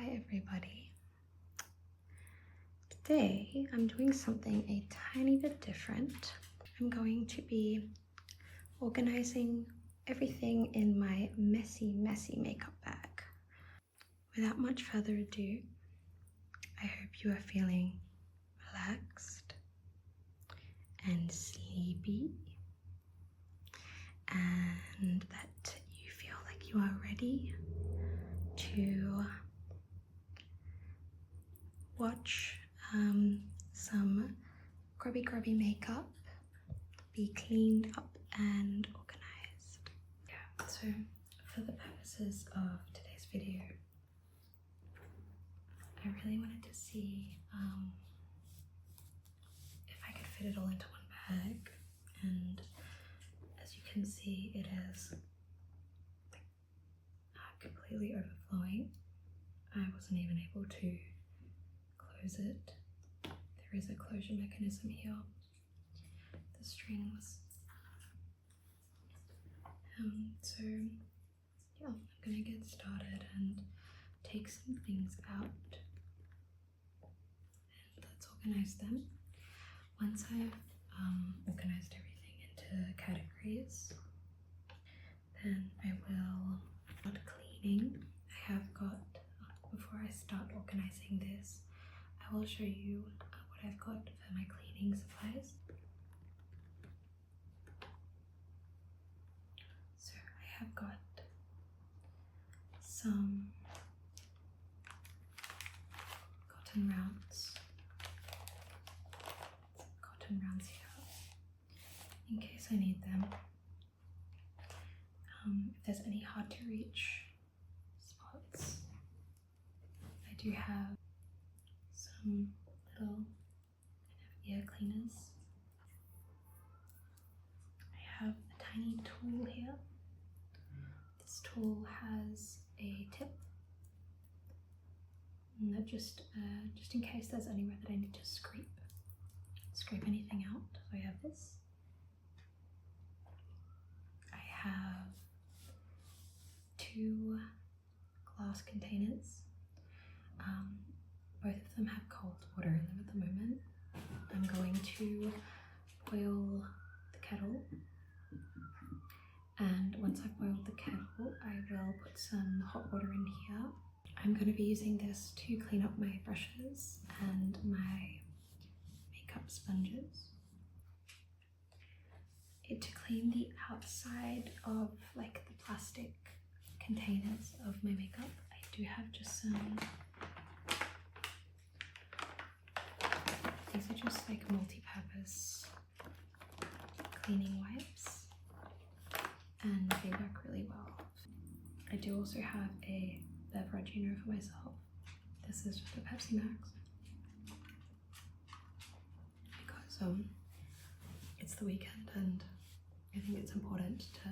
Hi everybody. Today I'm doing something a tiny bit different. I'm going to be organizing everything in my messy makeup bag. Without much further ado, I hope you are feeling relaxed and sleepy and that you feel like you are ready to watch some grubby makeup be cleaned up and organized. Yeah, so for the purposes of today's video, I really wanted to see if I could fit it all into one bag, and as you can see, it is completely overflowing. I wasn't even able to close it. There is a closure mechanism here. The string was so yeah, I'm gonna get started and take some things out and let's organize them. Once I've organized everything into categories, then I will start cleaning. I have got, before I start organizing this, I will show you what I've got for my cleaning supplies. So I have got some cotton rounds here in case I need them. If there's any hard to reach spots, I do have some little ear cleaners. I have a tiny tool here. This tool has a tip, and that just in case there's anywhere that I need to scrape anything out. So I have this. I have 2 glass containers. Both of them have cold water in them at the moment. I'm going to boil the kettle, and once I've boiled the kettle, I will put some hot water in here. I'm going to be using this to clean up my brushes and my makeup sponges. To clean the outside of like the plastic containers of my makeup, I do have just some, these are just like multi-purpose cleaning wipes and they work really well. I do also have a beverage for myself. This is just a Pepsi Max because it's the weekend and I think it's important to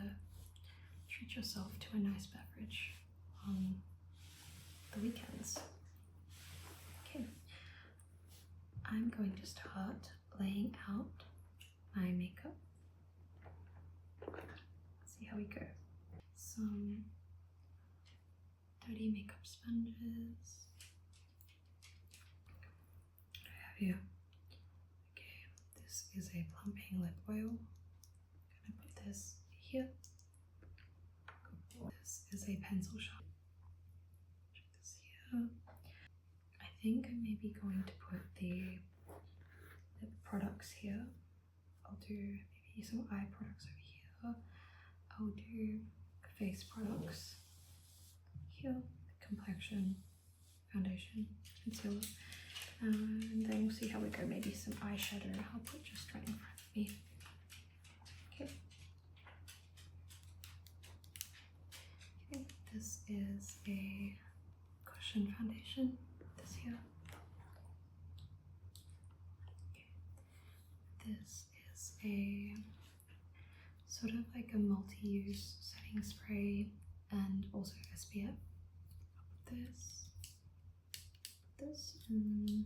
treat yourself to a nice beverage on the weekends. Okay, I'm going to start laying out my makeup. Let's see how we go. Some dirty makeup sponges. What do I have here? Okay, this is a plumping lip oil. I'm gonna put this here. This is a pencil sharp. Check this here. I think I'm maybe going to put the lip products here. I'll do maybe some eye products over here. I'll do face products here, complexion, foundation, concealer, and then we'll see how we go. Maybe some eyeshadow I'll put just right in front of me. Okay. Okay, this is a cushion foundation, this here. Okay. This is a sort of like a multi-use setting spray and also SPF. I'll put this and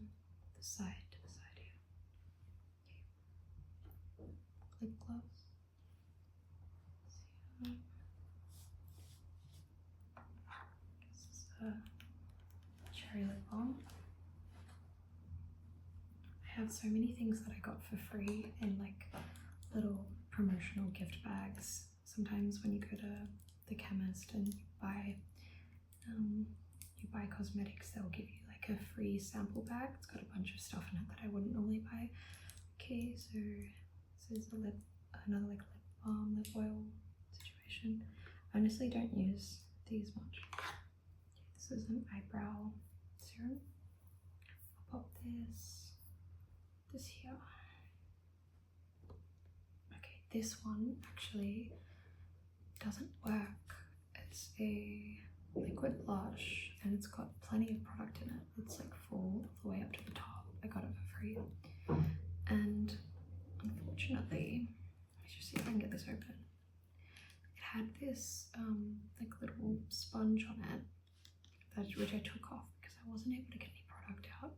the side here. Okay. Lip gloss. This is a cherry lip balm. I have so many things that I got for free in like little promotional gift bags. Sometimes when you go to the chemist and you buy cosmetics, they'll give you like a free sample bag. It's got a bunch of stuff in it that I wouldn't normally buy. Okay, so this is another like lip balm, lip oil situation. I honestly don't use these much. This is an eyebrow serum. I'll pop this here. Okay, this one actually doesn't work. It's a liquid blush and it's got plenty of product in it. It's like full all the way up to the top. I got it for free. And unfortunately, let's just see if I can get this open. It had this like little sponge on it, which I took off because I wasn't able to get any product out.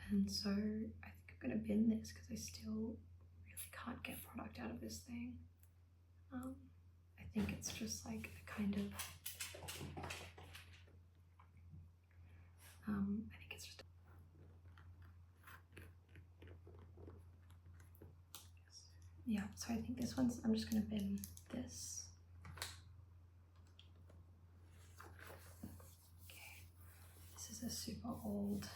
And so I think I'm gonna bin this because I still really can't get product out of this thing. I think it's just like a kind of I think it's just yeah, so I think this one's, I'm just gonna bin this. Okay, this is a super old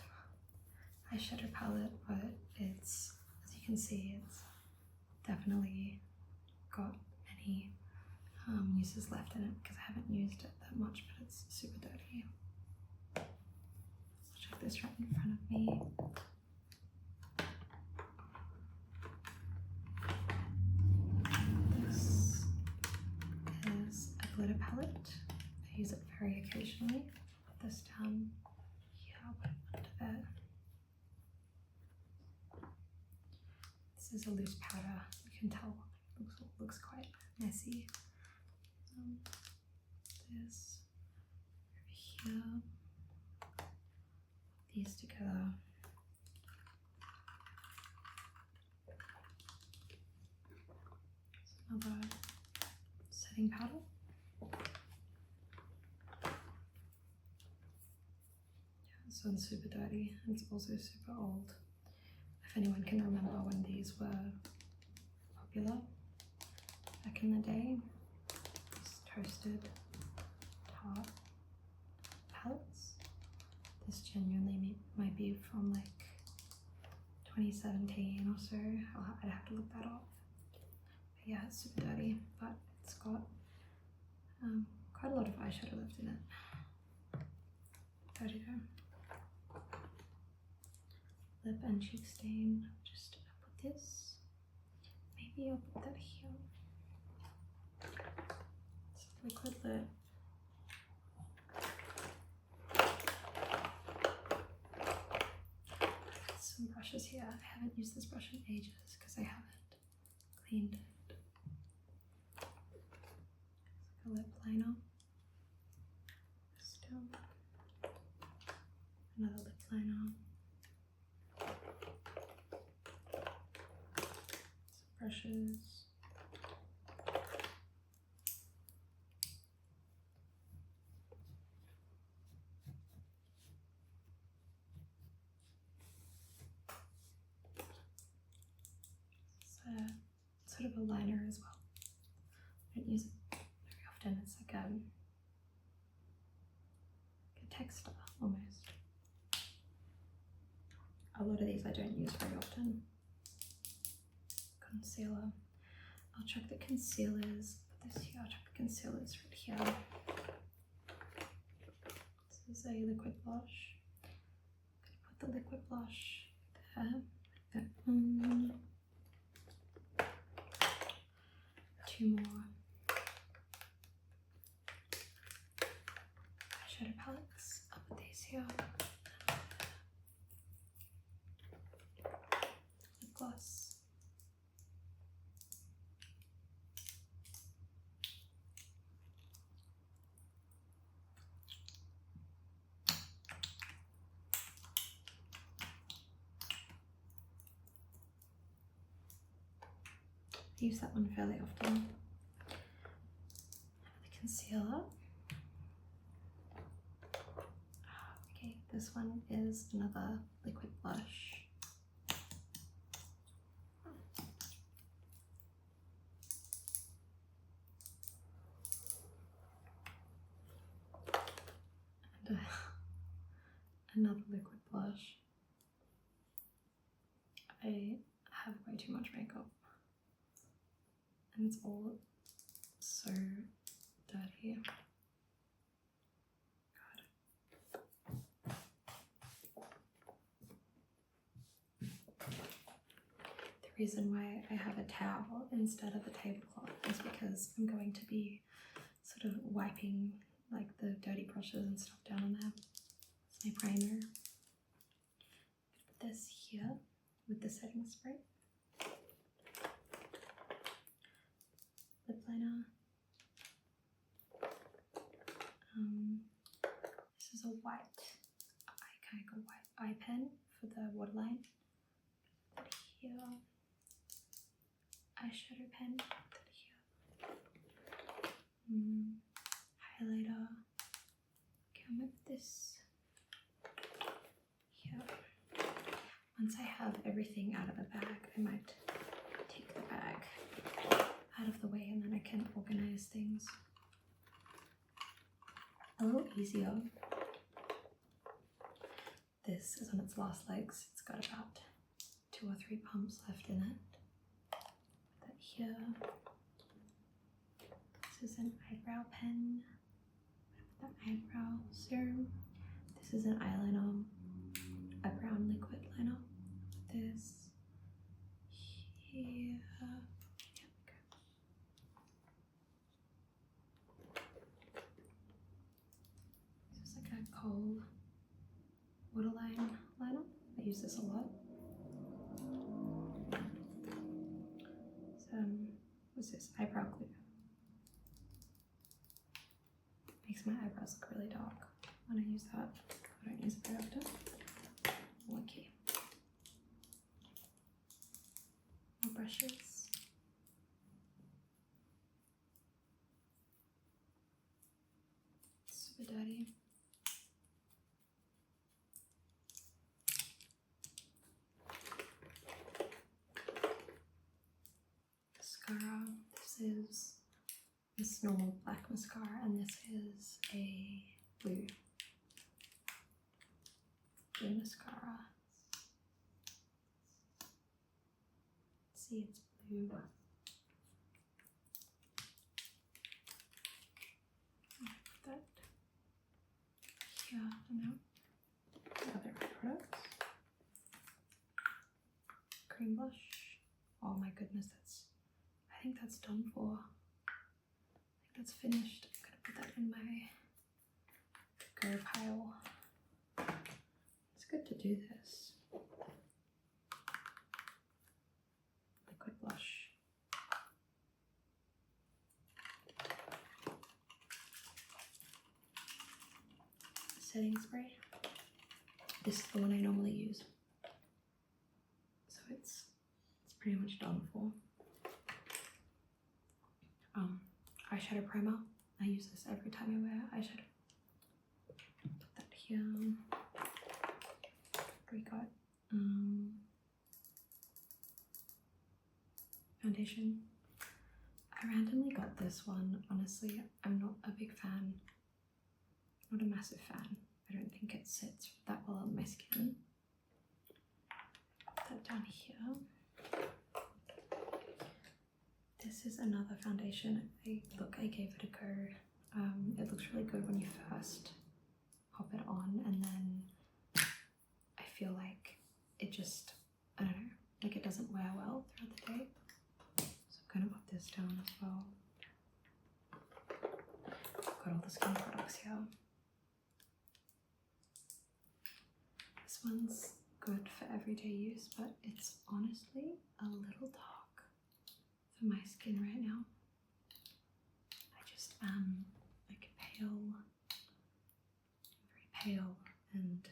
eyeshadow palette, but it's, as you can see, it's definitely got many uses left in it because I haven't used it that much, but it's super dirty. Let's check this right in front of me. This is a glitter palette. I use it very occasionally. Put this down here, I'll put it under there. This is a loose powder. You can tell it looks quite messy. This over here. These together. Another setting powder. Yeah, this one's super dirty. It's also super old. If anyone can remember when these were popular back in the day, these toasted tart palettes. This genuinely might be from like 2017 or so. I'd have to look that up. But yeah, it's super dirty, but it's got quite a lot of eyeshadow left in it. There you go. Lip and cheek stain. Just put this. Maybe I'll put that here. It's liquid lip. Some brushes here. I haven't used this brush in ages because I haven't cleaned it. It's like a lip liner. Still another lip liner. Some brushes. Sort of a liner as well. I don't use it very often. It's like a texture almost. A lot of these I don't use very often. Concealer. I'll check the concealers. Put this here. I'll check the concealers right here. This is a liquid blush. I'm gonna put the liquid blush there. Like that. Two more eyeshadow palettes. I'll put these here. Lip gloss. I use that one fairly often. The concealer. Okay, This one is another liquid blush. And another liquid blush. I have way too much makeup. And it's all so dirty. The reason why I have a towel instead of a tablecloth is because I'm going to be sort of wiping like the dirty brushes and stuff down on there. It's my primer. Put this here with the setting spray. Lip liner. This is a white eye pen for the waterline. Put it here. Eyeshadow pen. Put it here. Highlighter. Okay, I'm gonna put this here. Once I have everything out of the bag, I might take the bag out of the way and then I can organize things a little easier. This is on its last legs. It's got about 2 or 3 pumps left in it. Put that here. This is an eyebrow pen. Put that eyebrow serum. This is an eyeliner, a brown liquid liner. Put this here. This is like a coal waterline liner. I use this a lot. What's this? Eyebrow glue. Makes my eyebrows look really dark when I use that. I don't use it very often. Okay. More brushes. Super dirty. Mascara. This is this normal black mascara, and this is a blue mascara. See, it's blue. Put that here. No. Other products. Cream blush. Oh my goodness, I think that's done for. I think that's finished. I'm gonna put that in my go pile. It's good to do this. Liquid blush. Setting spray. This is the one I normally use. So it's pretty much done for. Eyeshadow primer. I use this every time I wear eyeshadow. Put that here. We got foundation. I randomly got this one. Honestly, I'm not a big fan. Not a massive fan. I don't think it sits that well on my skin. Put that down here. This is another foundation. I gave it a go. It looks really good when you first pop it on, and then I feel like it just, I don't know, like it doesn't wear well throughout the day. So I'm gonna put this down as well. I've got all the skin products here. This one's good for everyday use, but it's honestly a little dark for my skin right now. I just am like pale, very pale, and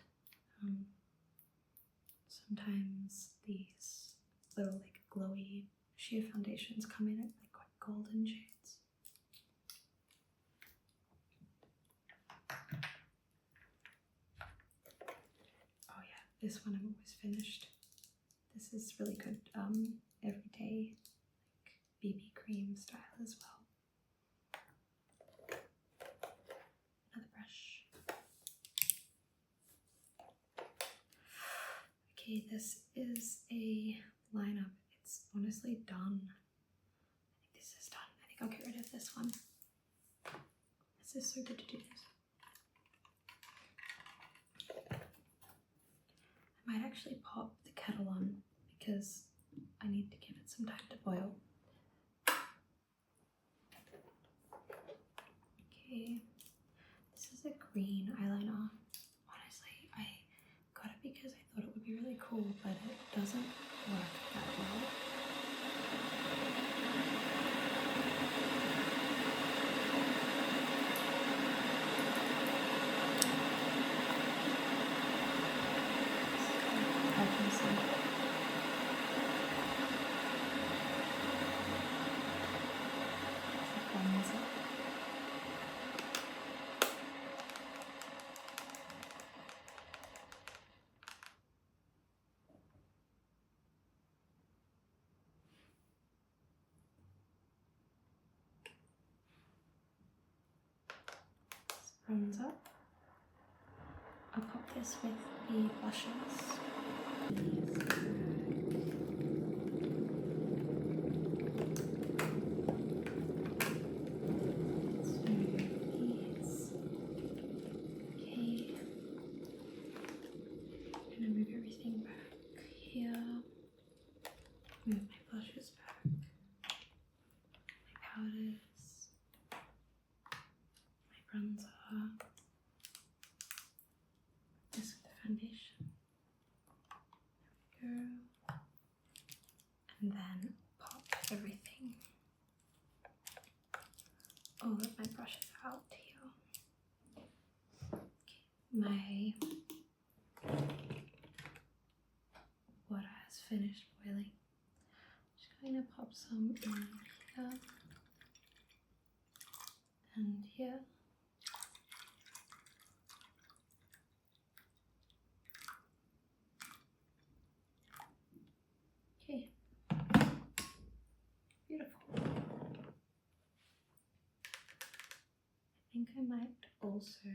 sometimes these little like glowy sheer foundations come in at like quite golden shades. this one I'm always finished. This is really good everyday like BB cream style as well. Another brush. Okay, this is a lineup. It's honestly done. I think this is done. I think I'll get rid of this one. This is so good to do this. I might actually pop the kettle on because I need to give it some time to boil. Okay, this is a green eyeliner. Honestly, I got it because I thought it would be really cool, but it doesn't work that well. Bronzer. I'll pop this with the blushes. Okay. I'm gonna move everything back here. Move my blushes back. My powders. My bronzer. This with the foundation. There we go. And then pop everything. All of my brushes out here. Okay. My water has finished boiling. Just going to pop some in here and here. Okay, beautiful. I think I might also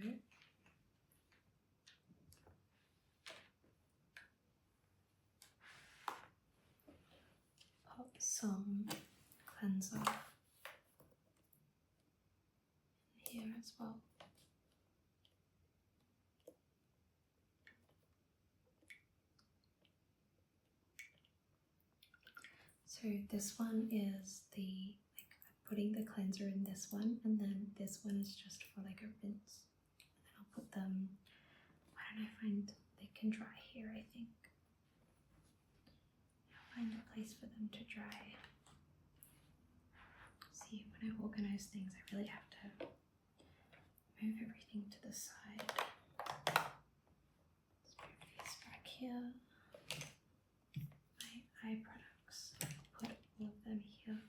pop some cleanser in here as well. So this one is the, like, I'm putting the cleanser in this one, and then this one is just for like a rinse. And then I'll put them, why don't I find, they can dry here, I think. I'll find a place for them to dry. See, when I organize things, I really have to move everything to the side. Let's move these back here. My eye products, put all of them here.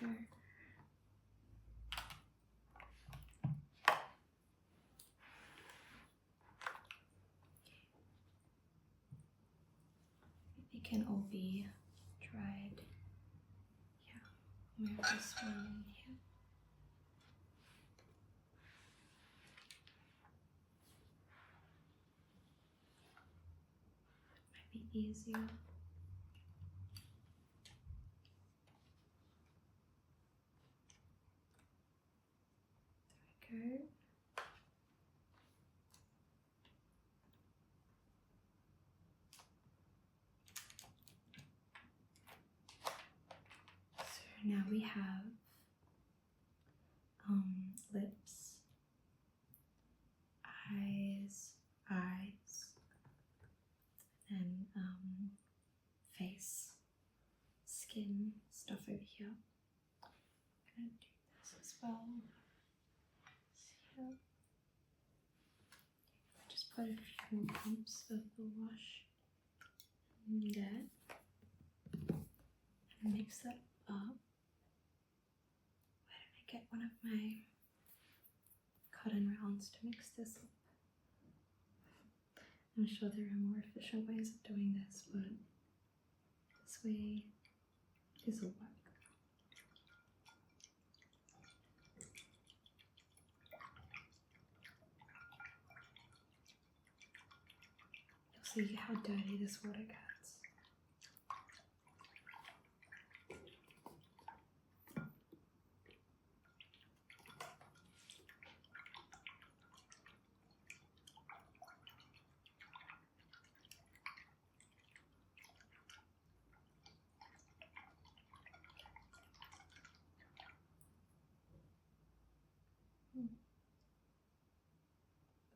There we go. They can all be dried. Yeah, move this one in here. Might be easier. There we go. So now we have lips, eyes, and face, skin stuff over here. I'm gonna do this as well. So I just put a few more pumps of the wash in there and mix that up. Where did I get one of my cotton rounds to mix this up. I'm sure there are more efficient ways of doing this, but this way will work. You'll see how dirty this water gets.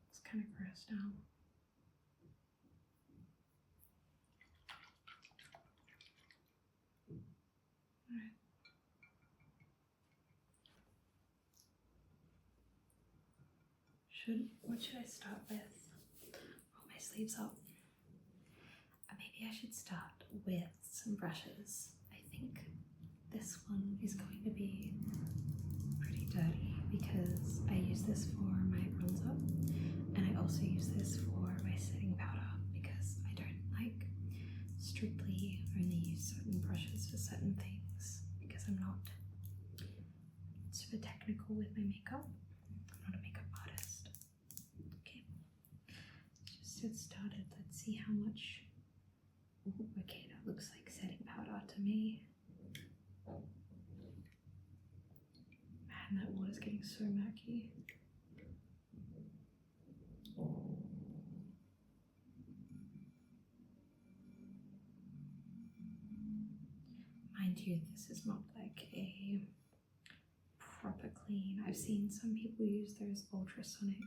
It's kind of gross now. Alright. What should I start with? Roll my sleeves up. Maybe I should start with some brushes. I think this one is going to be pretty dirty because I use this for my bronzer and I also use this for my setting powder because I don't like strictly only use certain brushes for certain things because I'm not super technical with my makeup. I'm not a makeup artist. Okay, just get started. Let's see how much. Ooh, okay, that looks like setting powder to me. Man, that water's getting so murky. Mind you, this is not like a proper clean. I've seen some people use those ultrasonic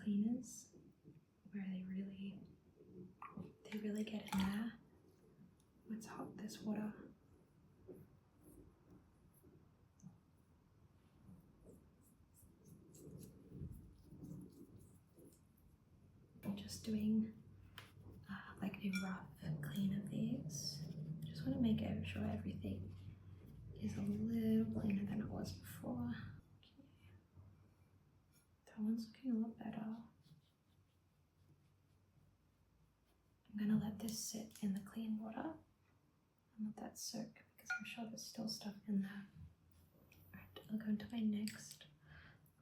cleaners where they really get in there. Let's hot this water. I'm just doing like a rough clean of these. Just want to make sure everything is a little cleaner than it was before. Okay. That one's looking a lot better. I'm going to let this sit in the clean water and let that soak because I'm sure there's still stuff in there. Alright, I'll go into my next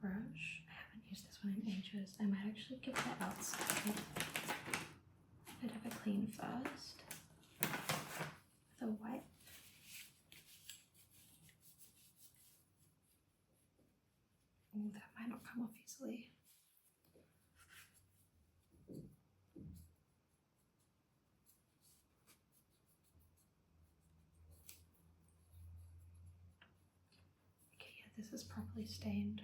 brush. I haven't used this one in ages. I might actually give the outside a bit of a clean first with a wipe. Oh, that might not come off easily. Okay, yeah, this is properly stained.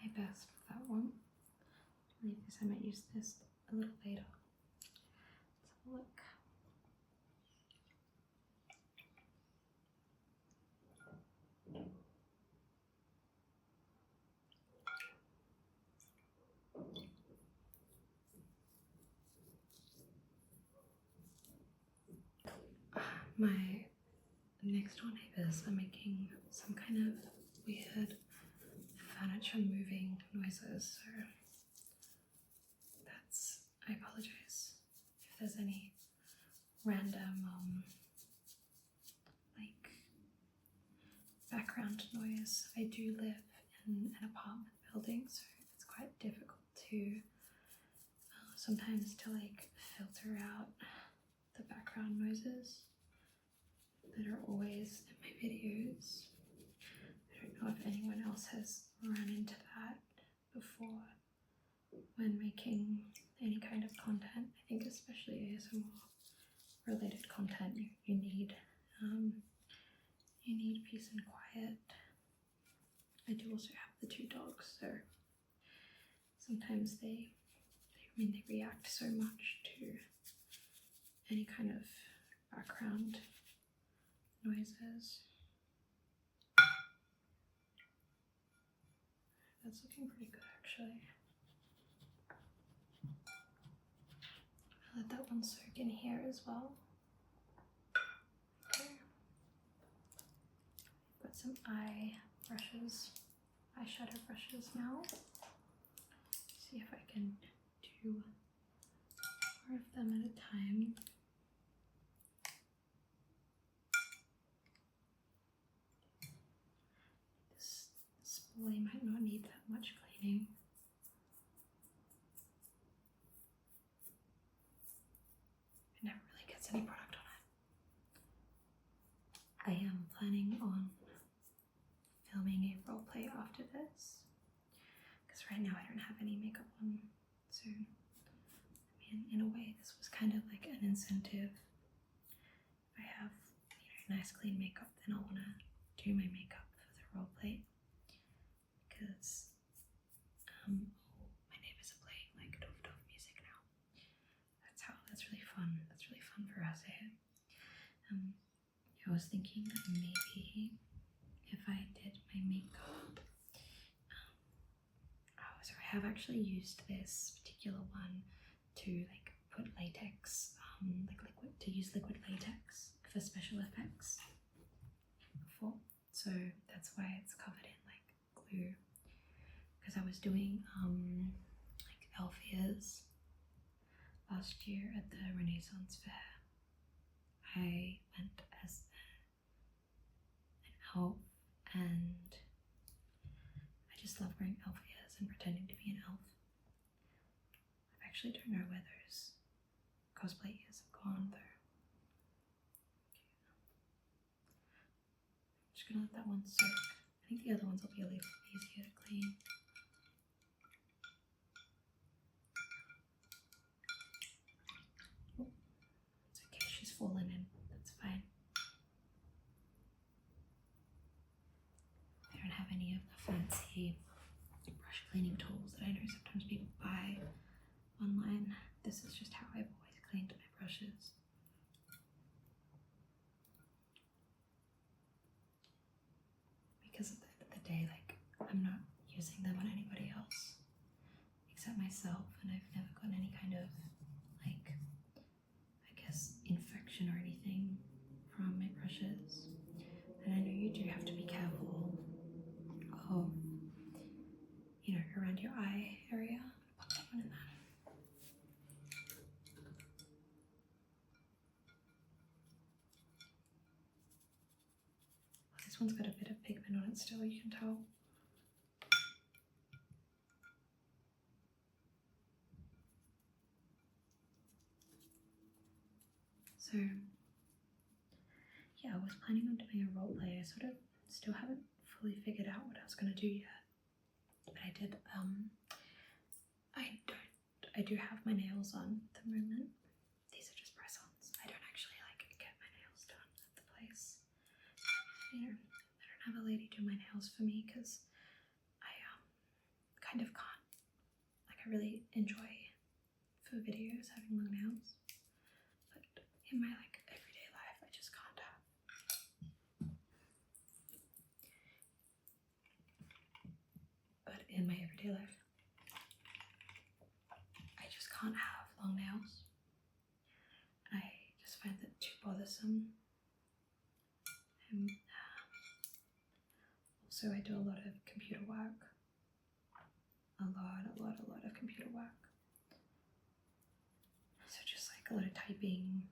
My best with that one. I believe this I might use this a little later. Let's have a look. My next door neighbours are making some kind of weird furniture moving noises, so I apologize if there's any random like background noise. I do live in an apartment building, so it's quite difficult to sometimes to like filter out the background noises that are always in my videos. I don't know if anyone else has run into that before when making any kind of content. I think especially ASMR related content, you need peace and quiet. I do also have the 2 dogs, so sometimes they react so much to any kind of background noises. that's looking pretty good actually. I'll let that one soak in here as well. Okay. I've got some eyeshadow brushes now. See if I can do more of them at a time. This spoolie might not need that much cleaning. It never really gets any product on it. I am planning on filming a roleplay after this, because right now I don't have any makeup on, so I mean, in a way this was kind of like an incentive. If I have, you know, nice clean makeup, then I'll want to do my makeup for the roleplay, because my neighbours are playing like dove music now. That's really fun. That's really fun for us here. I was thinking that maybe if I did my makeup, so I have actually used this particular one to like put latex, to use liquid latex for special effects before, so that's why it's covered in like glue, because I was doing like elf ears last year at the Renaissance Fair. I went as an elf, and I just love wearing elf ears and pretending to be an elf. I actually don't know where those cosplay ears have gone though. I'm just gonna let that one soak. I think the other ones will be a little easier to clean. Oh, it's okay, she's fallen in, that's fine. I don't have any of the fancy brush cleaning tools that I know sometimes people buy online. This is just how I've always cleaned my brushes. Because at the end of the day, like, I'm not using them on anybody else except myself, and I've never gotten any kind of, like, I guess, infection or anything from my brushes. And I know you do have to be careful of, you know, around your eye area. Pop that one in there. This one's got a bit of pigment on it still, you can tell. So, yeah, I was planning on doing a roleplay. I sort of still haven't fully figured out what I was going to do yet. But I did, I do have my nails on at the moment. These are just press-ons. I don't actually like get my nails done at the place. You know, I don't have a lady do my nails for me because I kind of can't. Like, I really enjoy for videos having long nails, but in my like everyday life I just can't have. But in my everyday life I just can't have long nails. I just find that too bothersome. And also I do a lot of computer work. A lot of computer work. So just like a lot of typing.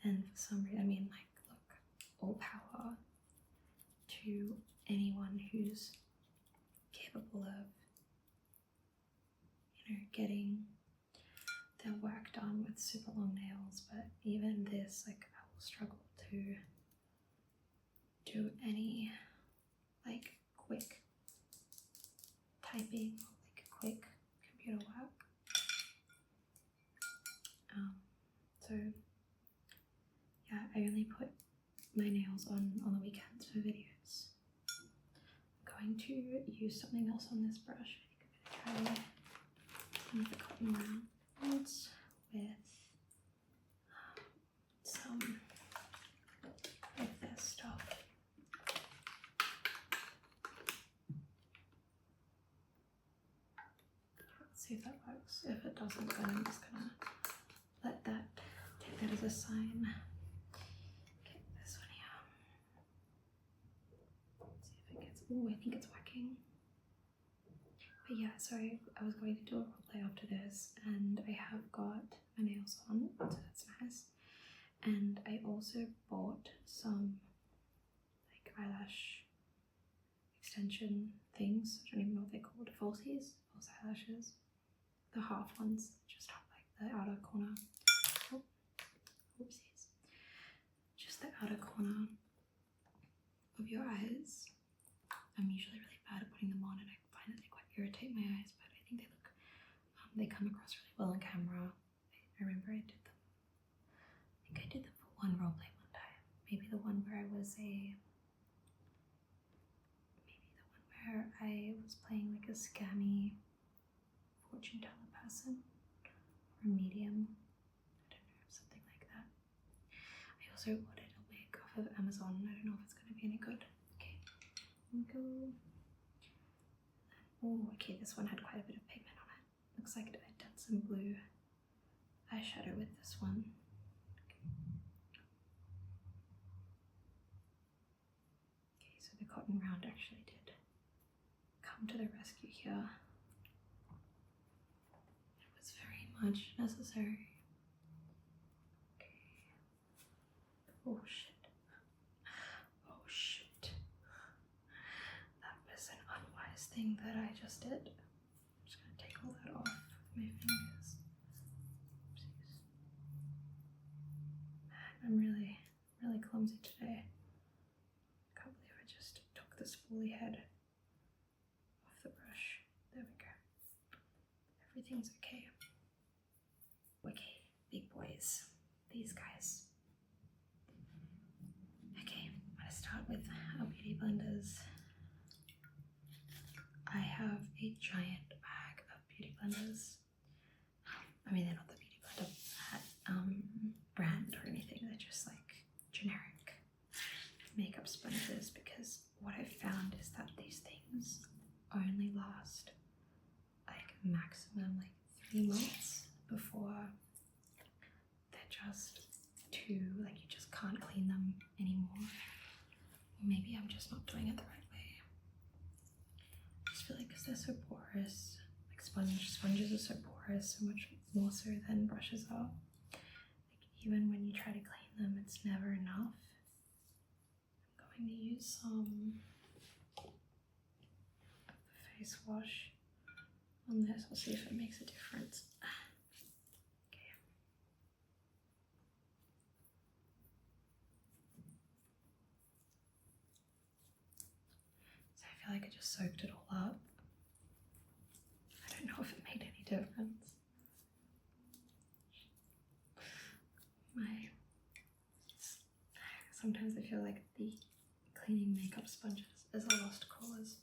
And for some reason, I mean, like, look, all power to anyone who's capable of, you know, getting their work done with super long nails. But even this, like, I will struggle to do any like quick typing or like quick computer work. So yeah, I only put my nails on the weekends for videos. I'm going to use something else on this brush. I think I'm going to try one of the cotton rounds with some of this stuff. see if that works. If it doesn't, then I'm just gonna let that, take that as a sign. Okay, this one here. Let's see if it gets, oh, I think it's working. But yeah, so I was going to do a roleplay after this, and I have got my nails on, so that's nice. And I also bought some like eyelash extension things. I don't even know what they're called. False eyelashes. The half ones, just have like the outer corner. Oh, oopsies. Just the outer corner of your eyes. I'm usually really bad at putting them on, and I find that they quite irritate my eyes, but I think they look, they come across really well on camera. I remember I did them. I think I did them for one roleplay one time. Maybe the one where I was playing like a scammy fortune teller person, or a medium. I don't know, something like that. I also ordered a wig off of Amazon. I don't know if it's going to be any good. Okay, go. Oh, okay, this one had quite a bit of pigment on it. Looks like I'd done some blue eyeshadow with this one. Okay, so the cotton round actually did come to the rescue here. It was very much necessary. Okay. Oh shit. Oh shit. That was an unwise thing that I just did. I'm just gonna take all that off with my fingers. Oopsies. Man, I'm really, really clumsy today. Can't believe I just took this woolly head off the brush. There we go. Everything's okay. Okay, big boys. These guys. Okay, I'm gonna start with our beauty blenders. I have a giant bag of beauty blenders. I mean, they're not the beauty blender brand or anything. They're just like generic makeup sponges, because what I've found is that these things only last like maximum like 3 months before they're just too, like, you just can't clean them anymore. Or maybe I'm just not doing it the right way. I just feel like because they're so porous, like sponges are so porous, so much more so than brushes are. Like, even when you try to clean them, it's never enough. I'm going to use some face wash on this. I'll see if it makes a difference. Okay. So I feel like I just soaked it all up. I don't know if it made any difference. Sometimes I feel like the cleaning makeup sponges is a lost cause.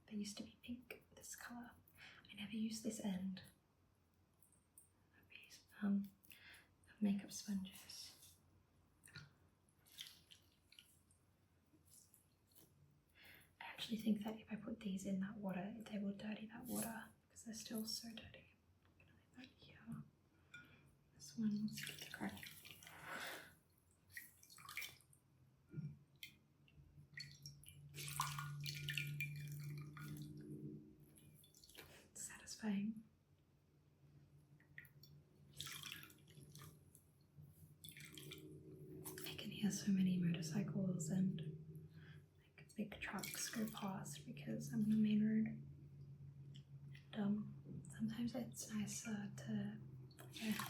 They used to be pink, this colour. I never used this end of makeup sponges. I actually think that if I put these in that water, they will dirty that water, because they're still so dirty. I'm gonna leave that here. This one's cracking. Satisfying. I can hear so many motorcycles and like big trucks go past because I'm on the main road. And sometimes it's nicer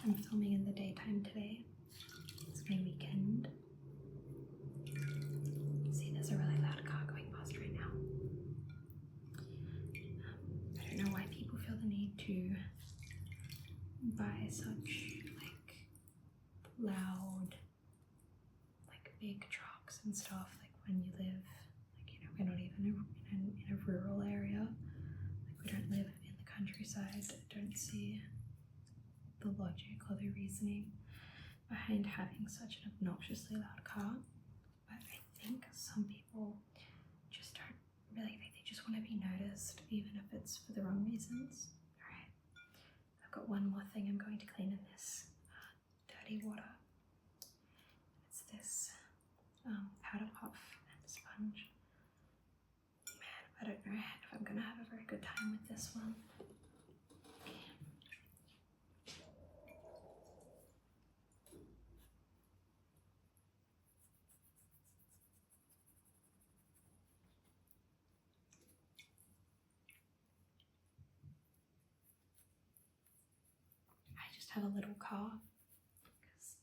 I'm filming in the daytime today. It's my weekend. See, there's a really loud car going past right now. I don't know why people feel the need to buy such like loud, like big trucks and stuff, like when you live, like, you know, we're not even in a rural area, like we don't live in the countryside. I don't see the logic or the reasoning behind having such an obnoxiously loud car, but I think some people just don't really think they just want to be noticed, even if it's for the wrong reasons. Alright, I've got one more thing I'm going to clean in this dirty water. It's this powder puff and sponge. Man, I don't know if I'm going to have a very good time with this one. I just have a little car because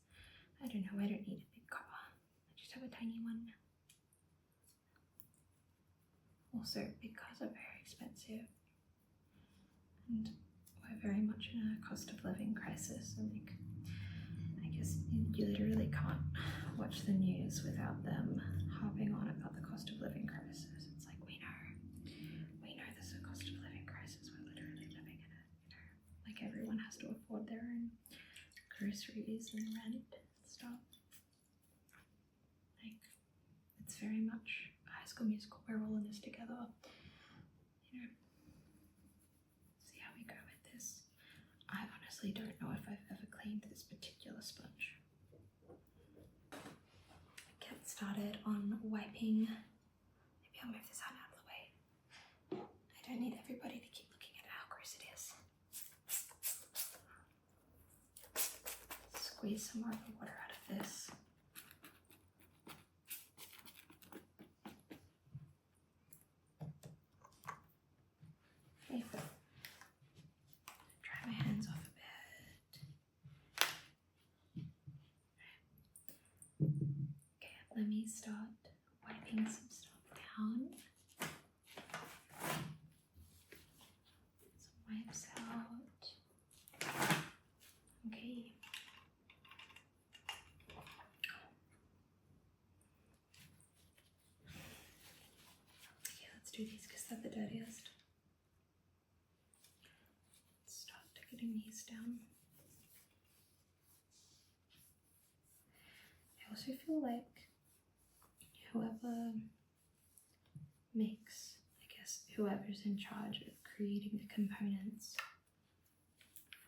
I don't know, I don't need a big car. I just have a tiny one. Also, big cars are very expensive and we're very much in a cost of living crisis, and like, I guess you literally can't watch the news without them harping on about the cost of living crisis. It's like, we know there's a cost of living crisis, we're literally living in it, you know, like everyone has to afford their own groceries and rent and stuff. Like, it's very much High School Musical, we're all in this together, you know. See how we go with this. I honestly don't know if I've ever cleaned this particular sponge. Get started on wiping. Maybe I'll move this hand out of the way. I don't need everybody to keep looking at how gross it is. Squeeze some more of the water out of this. Okay. Dry my hands off a bit. Okay, let me start wiping some stuff down. Some wipes out. Okay. Okay, let's do these because they're the dirtiest. Let's start getting these down. I also feel like whoever makes, I guess, whoever's in charge of creating the components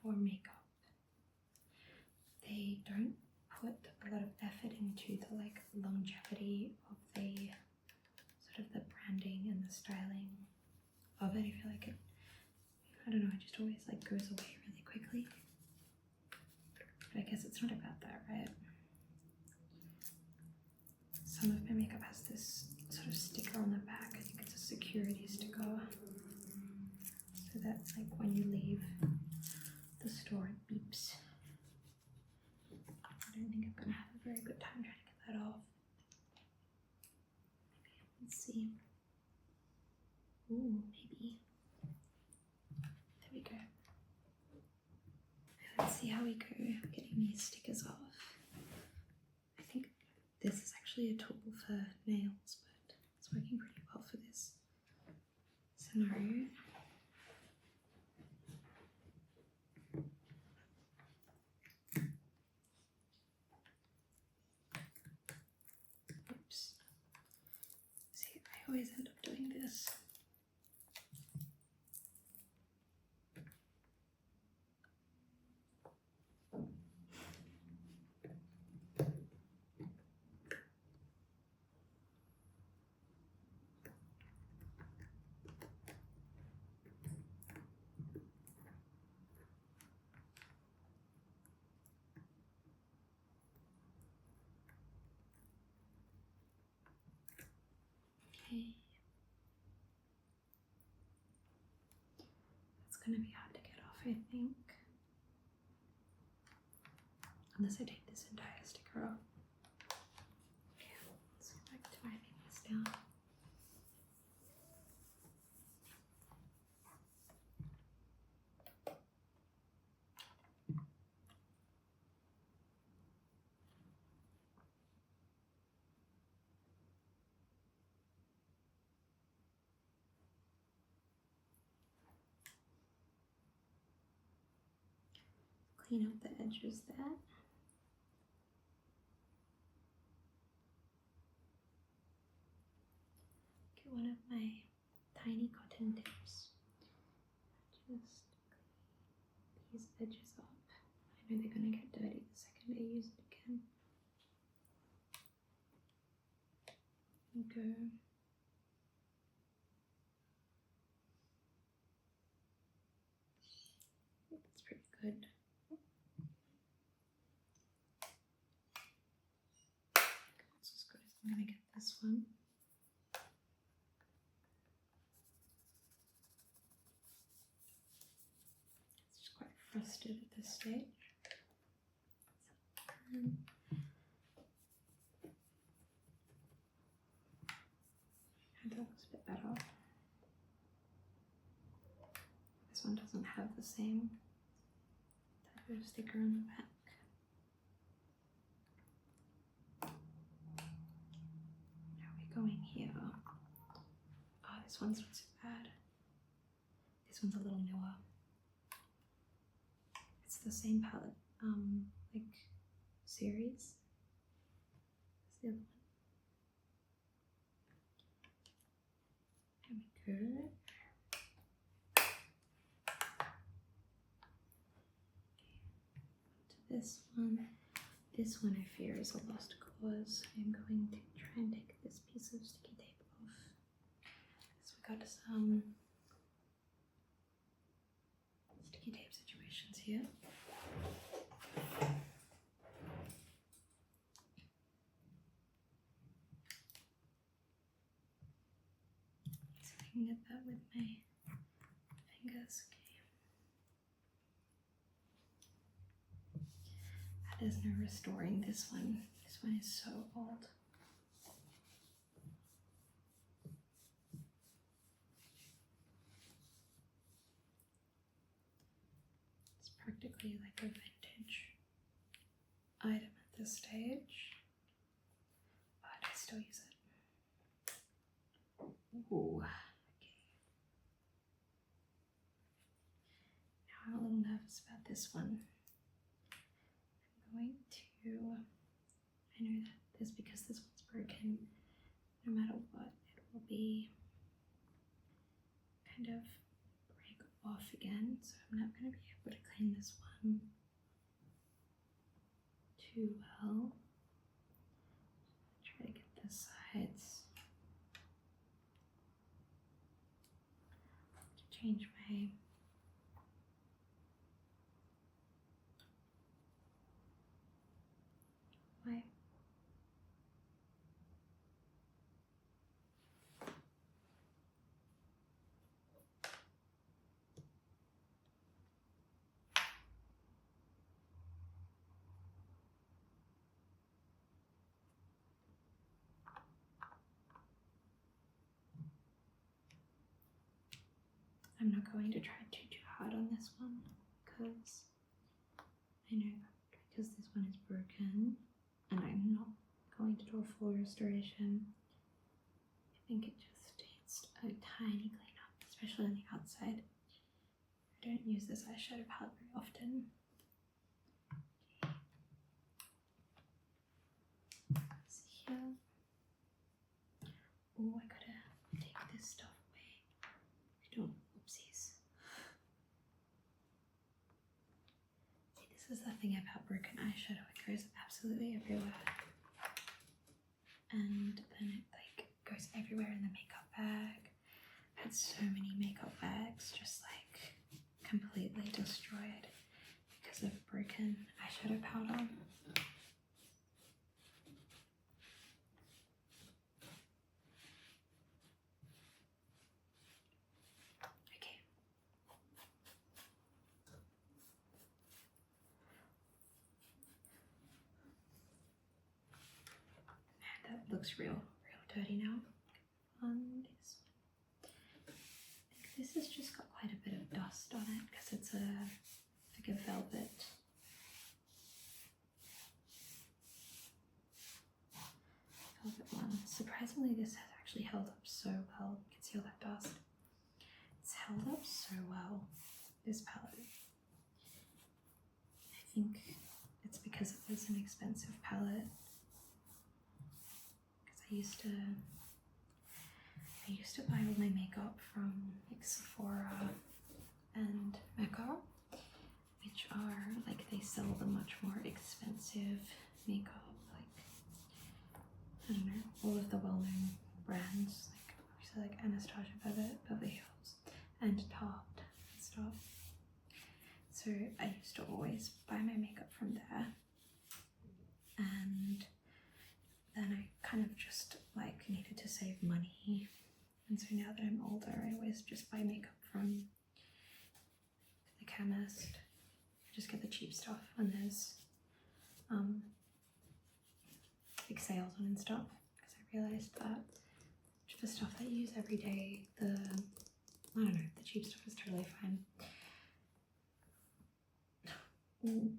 for makeup, they don't put a lot of effort into the like longevity of the sort of the branding and the styling of it. I feel like it, I don't know, it just always like goes away really quickly. But I guess it's not about that, right? Some of my makeup has this sort of sticker on the back. I think it's a security sticker. So that like when you leave the store it beeps. I don't think I'm gonna have a very good time trying to get that off. Maybe, let's see. Ooh, maybe. There we go. Let's see how we go getting these stickers off. I think this is actually a tool for nails, but it's working pretty well for this scenario. Oops. See, I always end up doing this. Okay. It's gonna be hard to get off, I think. Unless I take this entire sticker off. Okay, let's go back to wiping this down. Clean up the edges there. Get one of my tiny cotton tips. Just clean these edges up. I know they're going to get dirty the second I use it again. And go. That's pretty good. That's as good as I'm going to get this one. It's just quite frosted at this stage. And that looks a bit better. This one doesn't have the same type of sticker on the back. Now we're going here. Oh, this one's not so bad. This one's a little newer. It's the same palette, like series. That's the other one. There we go. This one. This one I fear is a lost cause. I'm going to try and take this piece of sticky tape off. So we got some sticky tape situations here. So I can get that with my fingers. There's no restoring this one. This one is so old. It's practically like a vintage item at this stage, but I still use it. Ooh, okay. Now I'm a little nervous about this one. I'm going to, I know that this, because this one's broken, no matter what, it will be kind of break off again, so I'm not going to be able to clean this one too well. Try to get the sides to change my wipe. I'm not going to try too hard on this one because I know that because this one is broken and I'm not going to do a full restoration, I think it just needs a tiny cleanup, especially on the outside. I don't use this eyeshadow palette very often. So here, oh, I gotta take this stuff away. I don't, oopsies. See, this is the thing about broken eyeshadow, it goes absolutely everywhere. And then it like goes everywhere in the makeup bag. I've had so many makeup bags just like completely destroyed because of broken eyeshadow powder. Okay. That looks real dirty now. On this one. I think this has just got quite a bit of dust on it because it's like a velvet. Velvet one. Surprisingly, this has actually held up so well. You can see all that dust. It's held up so well, this palette. I think it's because it was an expensive palette. Because I I used to buy all my makeup from like Sephora and Mecca, which are like, they sell the much more expensive makeup, like, I don't know, all of the well-known brands, like obviously like Anastasia, Beverly Hills and Tarte and stuff. So I used to always buy my makeup from there, and then I kind of just like needed to save money, and so now that I'm older I always just buy makeup from the chemist. I just get the cheap stuff, and there's like sales on and stuff, because I realized that the stuff that you use every day, I don't know, the cheap stuff is totally fine. Ooh,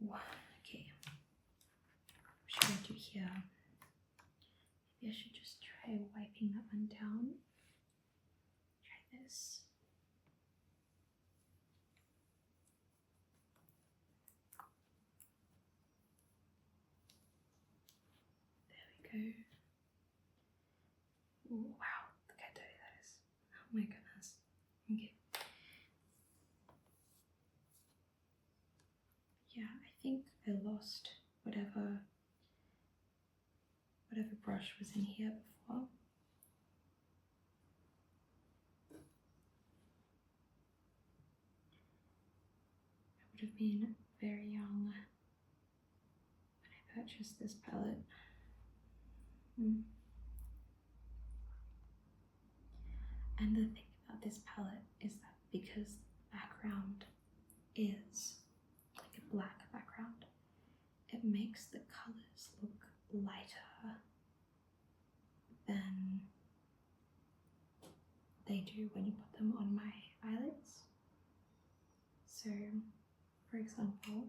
okay. What should I do here? Maybe I should just try wiping that one down. Try this. There we go. Ooh, wow, look how dirty that is. Oh my goodness. Okay. Yeah, I think I lost whatever brush was in here before. I would have been very young when I purchased this palette. And the thing about this palette is that because the background is like a black background, it makes the colors look lighter than they do when you put them on my eyelids. So, for example,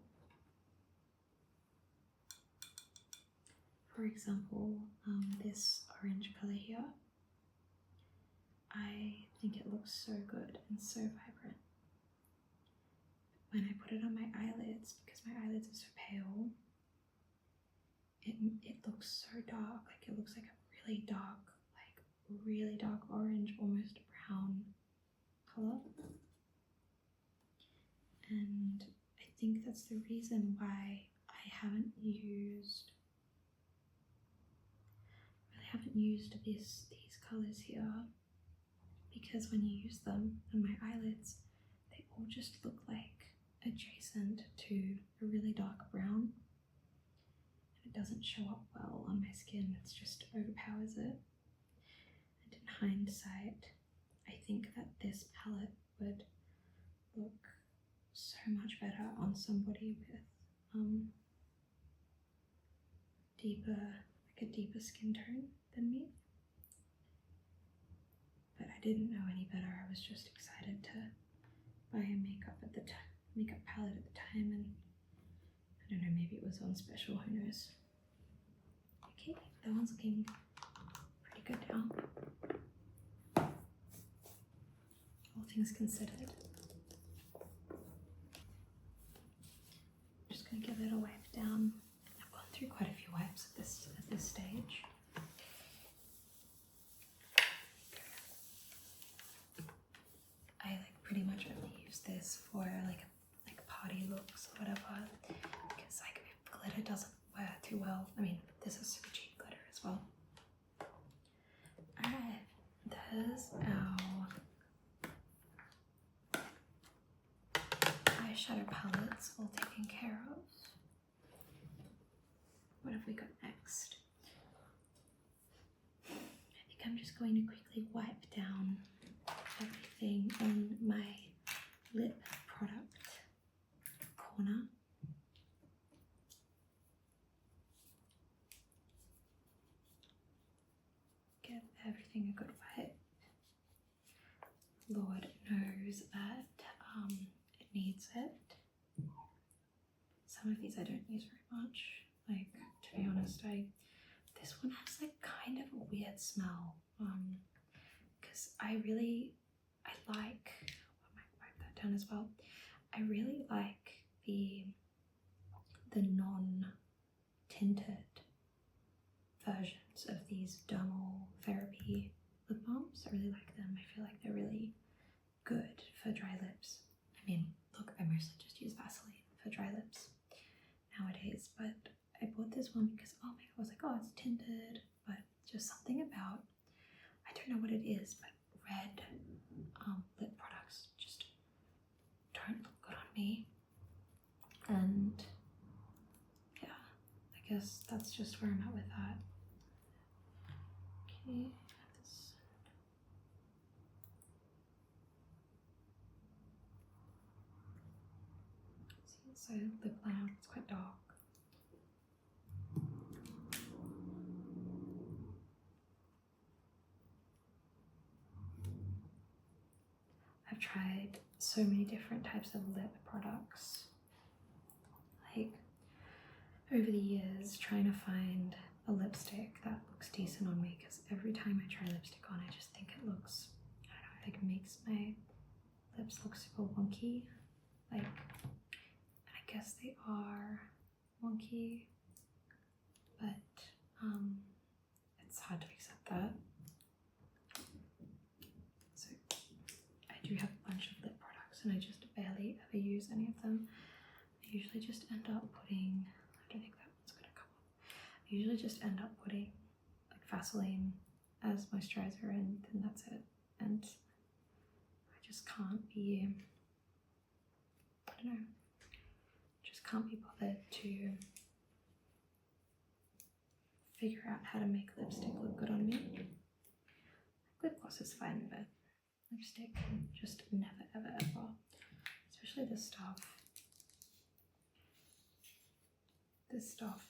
this orange color here, I think it looks so good and so vibrant. But when I put it on my eyelids, because my eyelids are so pale, it looks so dark. Like, it looks like a really dark orange, almost brown color. And I think that's the reason why I haven't used these colors here, because when you use them on my eyelids, they all just look like adjacent to a really dark brown, and it doesn't show up well on my skin. It just overpowers it. And in hindsight, I think that this palette would look so much better on somebody with a deeper skin tone than me. But I didn't know any better. I was just excited to buy a makeup palette at the time, and I don't know, maybe it was on special, who knows. Okay, that one's looking pretty good now, all things considered. I'm just gonna give it a wipe down. I've gone through quite a few wipes at this stage. I pretty much only use this for like party looks or whatever, because like glitter doesn't wear too well. I mean, this is super cheap glitter as well. Alright, there's our eyeshadow palettes all taken care of. What have we got next? I think I'm just going to quickly wipe down everything on my lip product corner. Give everything a good wipe. Lord knows that it needs it. Some of these I don't use very much. Like, to be honest, this one has like kind of a weird smell. Because I like, I might wipe that down as well. I really like the non-tinted versions of these dermal therapy lip balms. I really like them. I feel like they're really good for dry lips. I mean, look, I mostly just use Vaseline for dry lips nowadays, but I bought this one because, oh my god, I was like, oh, it's tinted, but just something about, I don't know what it is, but red lip products just don't look good on me. And yeah, I guess that's just where I'm at with that. Okay, this. See, so lip liner, it's quite dark. I've tried so many different types of lip products, like over the years, trying to find a lipstick that looks decent on me, because every time I try lipstick on, I just think it looks, I don't know, like it makes my lips look super wonky. Like, I guess they are wonky, but it's hard to accept that. So I do have a bunch of lip products and I just barely ever use any of them. I usually just end up putting, I don't think that one's gonna come up. I usually just end up putting like Vaseline as moisturizer and then that's it. And I just can't be, I don't know, just can't be bothered to figure out how to make lipstick look good on me. Lip gloss is fine, but lipstick, just never ever ever. Especially this stuff. This stuff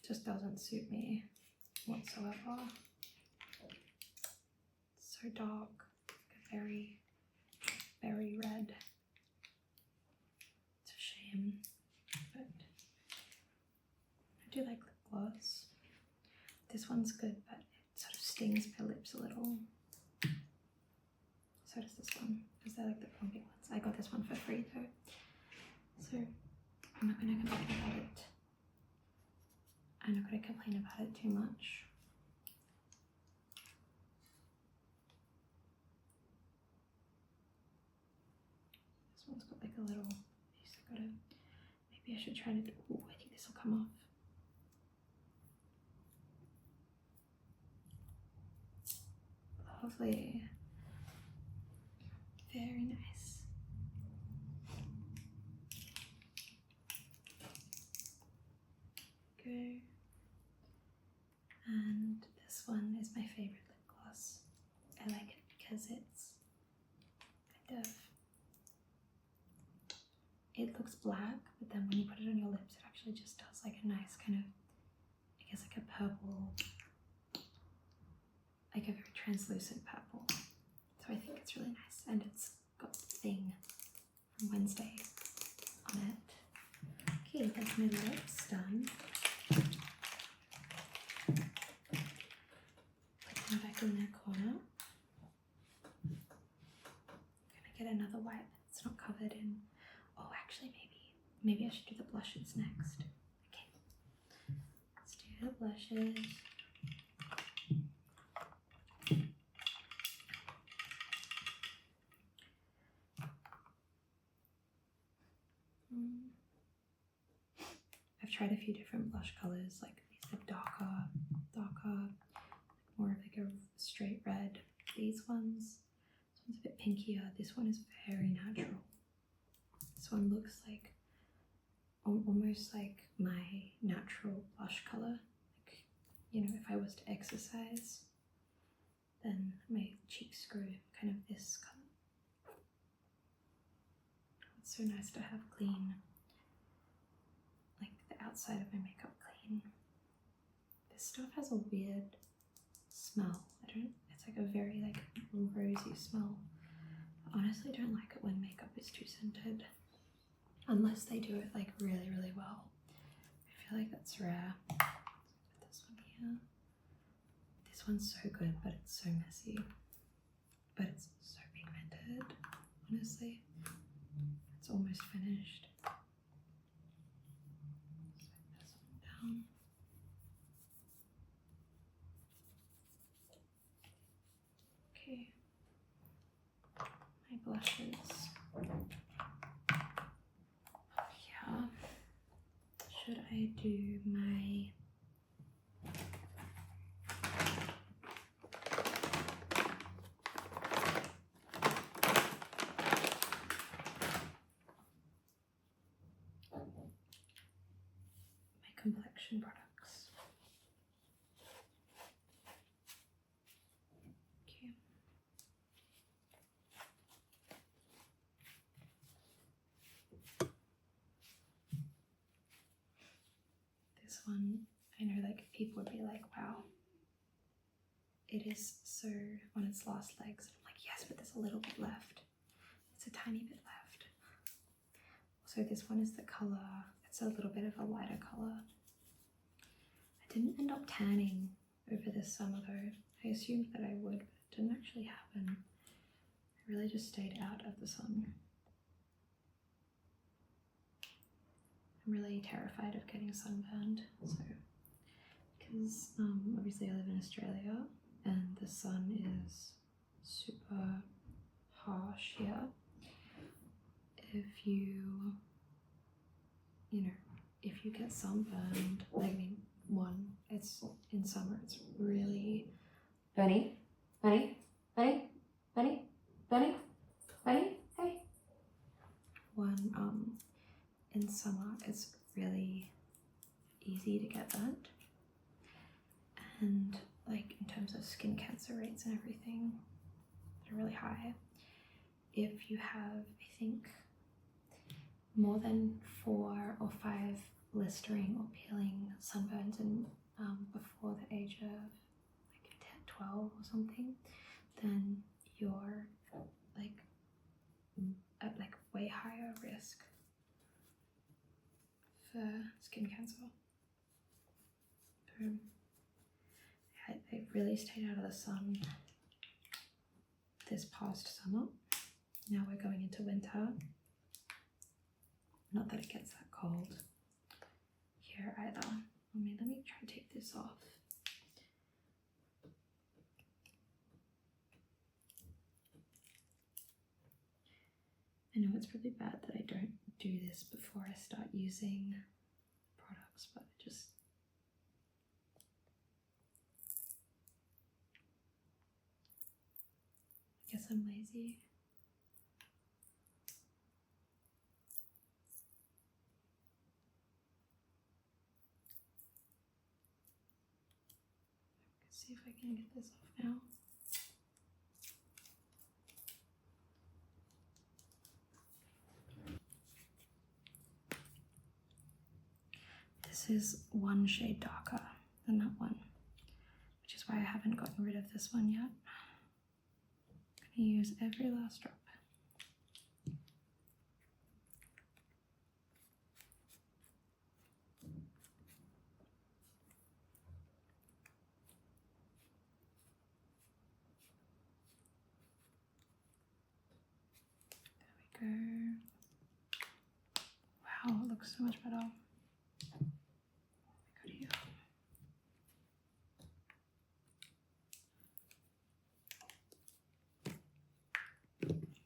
just doesn't suit me whatsoever. It's so dark, like a very, very red. It's a shame, but I do like lip gloss. This one's good, but it sort of stings my lips a little. So does this one, because they're like the plumpy ones. I got this one for free though, so I'm not going to complain about it. I'm not going to complain about it too much. This one's got like a little piece. I gotta, maybe I should try to do, oh, I think this will come off. Lovely. Very nice. Go. And this one is my favorite lip gloss. I like it because it's kind of, it looks black, but then when you put it on your lips, it actually just does like a nice kind of, I guess like a purple, like a very translucent purple. So I think it's really nice, and it's got the thing from Wednesday on it. Okay, that's my lips done. Put them back in their corner. I'm gonna get another wipe that's not covered in, oh actually maybe I should do the blushes next. Okay, let's do the blushes. I've tried a few different blush colors, like these are darker, more of like a straight red. These ones, this one's a bit pinkier. This one is very natural. This one looks like almost like my natural blush color. Like, you know, if I was to exercise, then my cheeks grow kind of this color. It's so nice to have clean, like the outside of my makeup clean. This stuff has a weird smell. It's like a very like rosy smell. I honestly don't like it when makeup is too scented, unless they do it like really, really well. I feel like that's rare. Put this one here. This one's so good, but it's so messy. But it's so pigmented, honestly. It's almost finished. Swipe this one down. Okay. My blushes. Yeah. Should I do my complexion products? Okay. This one, I know like people would be like, wow, it is so on its last legs. I'm like, yes, but there's a little bit left. It's a tiny bit left. So this one is the color, it's a little bit of a lighter color. I didn't end up tanning over this summer though. I assumed that I would, but it didn't actually happen. I really just stayed out of the sun. I'm really terrified of getting sunburned, so because obviously I live in Australia and the sun is super harsh here. If you get sunburned, like, I mean, one, it's in summer, it's really Bunny, Bunny, Bunny, Bunny, Bunny, Bunny, hey. One, in summer, it's really easy to get burnt. And like in terms of skin cancer rates and everything, they're really high. If you have, I think, more than 4 or 5 blistering or peeling sunburns and before the age of like 10, 12 or something, then you're like at like way higher risk for skin cancer. So I really stayed out of the sun this past summer. Now we're going into winter. Not that it gets that cold here either. Let me try and take this off. I know it's really bad that I don't do this before I start using products, but I guess I'm lazy. Let's see if I can get this off now. This is one shade darker than that one, which is why I haven't gotten rid of this one yet. I'm going to use every last drop. There we go. Wow, it looks so much better. Here.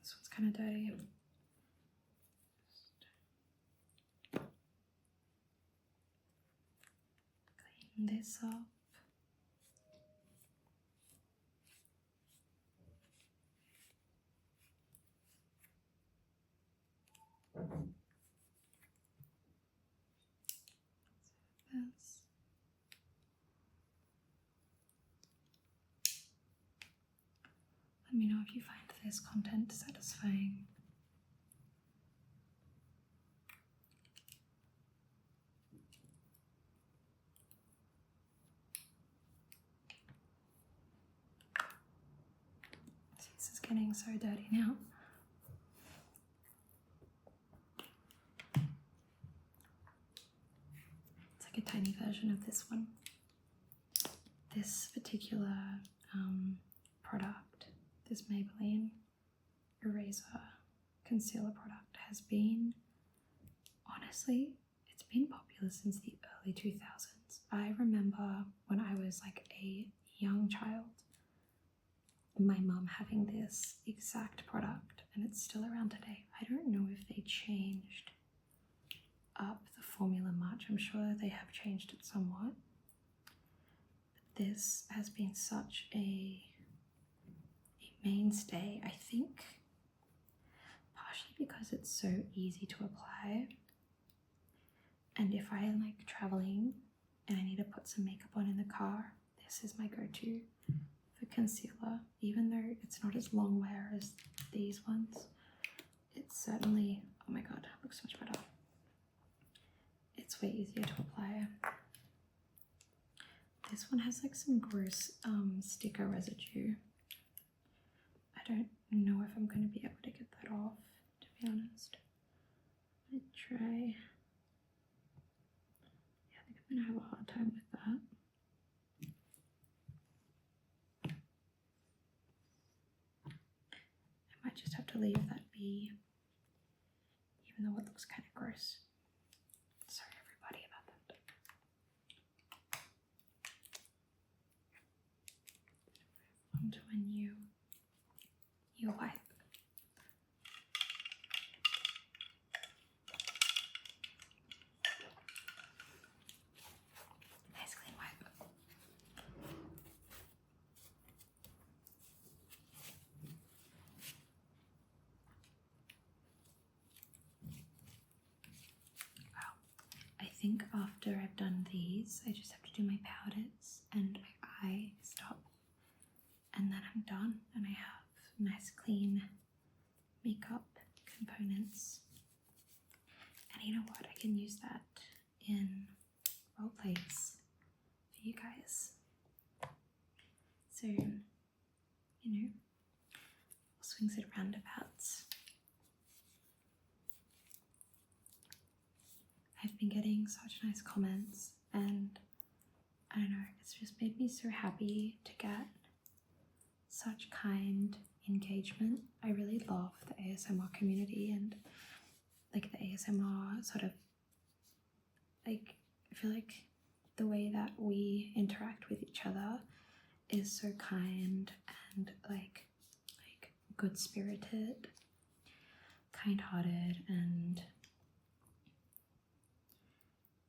This one's kind of dirty. Clean this up. This. Let me know if you find this content satisfying. See, this is getting so dirty now. It's like a tiny version of this one. This particular product, this Maybelline eraser concealer product, has been, honestly, it's been popular since the early 2000s. I remember when I was like a young child, my mum having this exact product, and it's still around today. I don't know if they changed up the formula much. I'm sure they have changed it somewhat. But this has been such a mainstay, I think, partially because it's so easy to apply. And if I am like traveling and I need to put some makeup on in the car, this is my go-to for concealer. Even though it's not as long wear as these ones, it's certainly, oh my god, it looks so much better. It's way easier to apply. This one has like some gross sticker residue. I don't know if I'm going to be able to get that off, to be honest. I'd try. Yeah, I think I'm going to have a hard time with that. I might just have to leave that be, even though it looks kind of gross. Sorry everybody about that. Onto a new wipe. Nice clean wipe. Wow. I think after I've done these, I just have to do my powders and my eye stop. And then I'm done and I have nice clean makeup components. And you know what? I can use that in roleplays for you guys. So, you know, swings and roundabouts. I've been getting such nice comments, and I don't know, it's just made me so happy to get such kind engagement. I really love the ASMR community, and like the ASMR sort of, like, I feel like the way that we interact with each other is so kind and like good spirited, kind hearted, and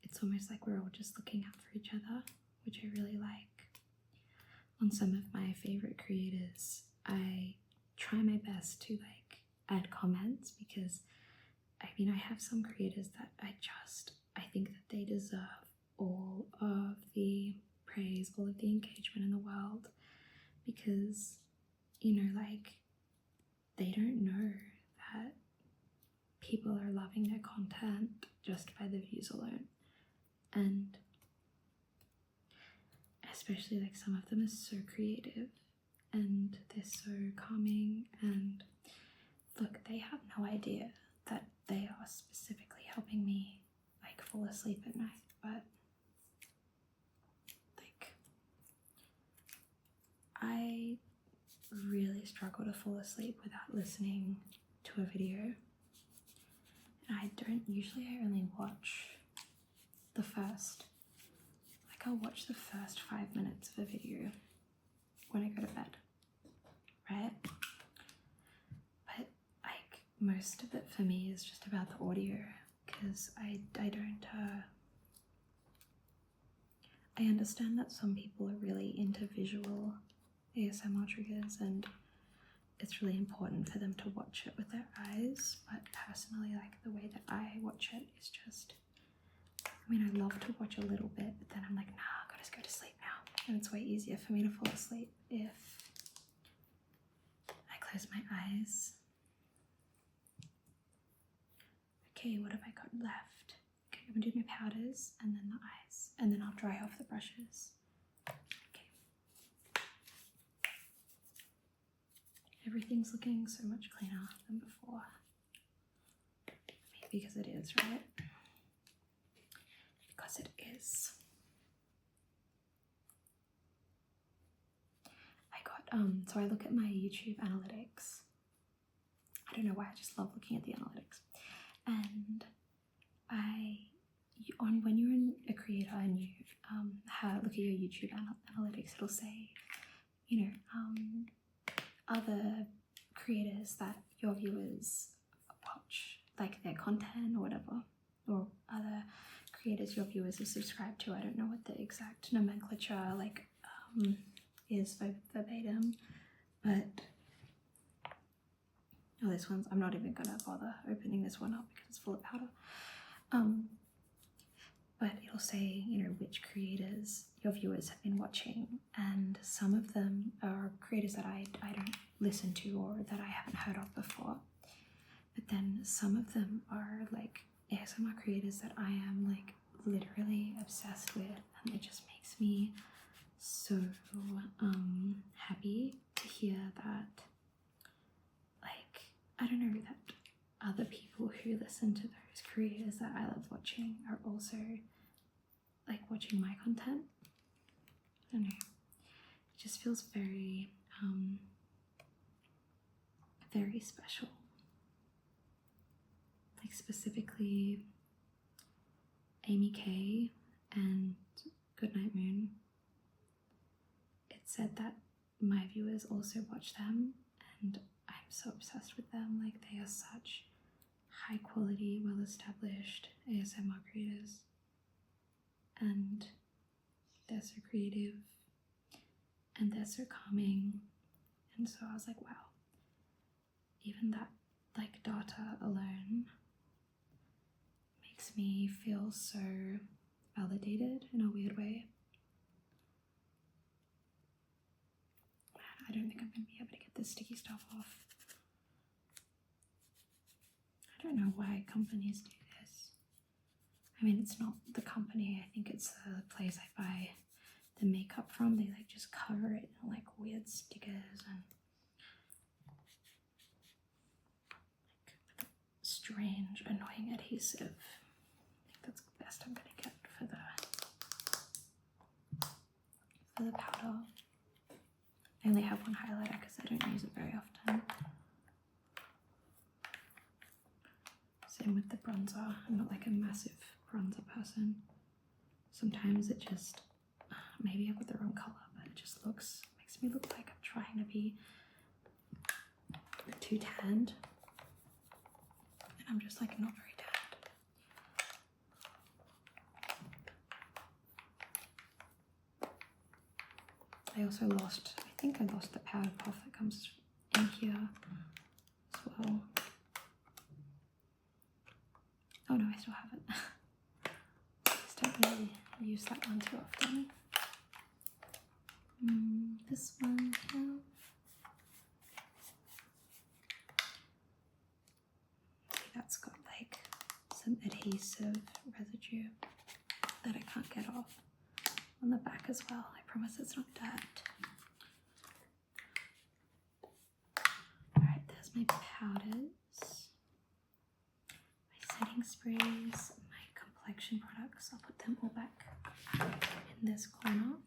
it's almost like we're all just looking out for each other, which I really like. On some of my favorite creators, I try my best to like add comments, because I mean, I have some creators that I think that they deserve all of the praise, all of the engagement in the world, because, you know, like, they don't know that people are loving their content just by the views alone. And especially like some of them are so creative and they're so calming, and look, they have no idea that they are specifically helping me like fall asleep at night, but like, I really struggle to fall asleep without listening to a video. And I only watch the first, like, I'll watch the first 5 minutes of a video when I go to bed, right? But like, most of it for me is just about the audio, because I understand that some people are really into visual ASMR triggers, and it's really important for them to watch it with their eyes, but personally, like, the way that I watch it is just, I mean, I love to watch a little bit, but then I'm like, nah, I gotta go to sleep now. And it's way easier for me to fall asleep if I close my eyes. Okay, what have I got left? Okay, I'm gonna do my powders and then the eyes, and then I'll dry off the brushes. Okay. Everything's looking so much cleaner than before. Maybe because it is, right? Because it is. So I look at my YouTube analytics. I don't know why, I just love looking at the analytics. And when you're a creator and you look at your YouTube analytics, it'll say, you know, other creators that your viewers watch, like their content or whatever, or other creators your viewers are subscribed to. I don't know what the exact nomenclature like is verbatim, but oh, this one's, I'm not even gonna bother opening this one up because it's full of powder. But it'll say, you know, which creators your viewers have been watching, and some of them are creators that I don't listen to or that I haven't heard of before. But then some of them are like ASMR creators that I am like literally obsessed with, and it just makes me so happy to hear that, like, I don't know, that other people who listen to those creators that I love watching are also like watching my content. I don't know, it just feels very very special. Like specifically Amy K and Goodnight Moon, it said that my viewers also watch them, and I'm so obsessed with them. Like, they are such high quality, well established ASMR creators, and they're so creative and they're so calming. And so I was like, wow, even that like data alone makes me feel so validated in a weird way. Man, I don't think I'm gonna be able to get this sticky stuff off. I don't know why companies do this. I mean, it's not the company, I think it's the place I buy the makeup from. They like just cover it in like weird stickers and like strange, annoying adhesive. I think that's the best I'm gonna get for the powder. I only have one highlighter because I don't use it very often. Same with the bronzer. I'm not like a massive bronzer person. Sometimes it just, maybe I've got the wrong color, but it just makes me look like I'm trying to be too tanned. And I'm just like not very tanned. I also lost, I think I lost the powder puff that comes in here as well. Oh no, I still have it. I just don't really use that one too often. This one here. See, that's got like some adhesive residue that I can't get off on the back as well. I promise it's not dirt. Alright, there's my powders, my setting sprays, my complexion products. I'll put them all back in this corner.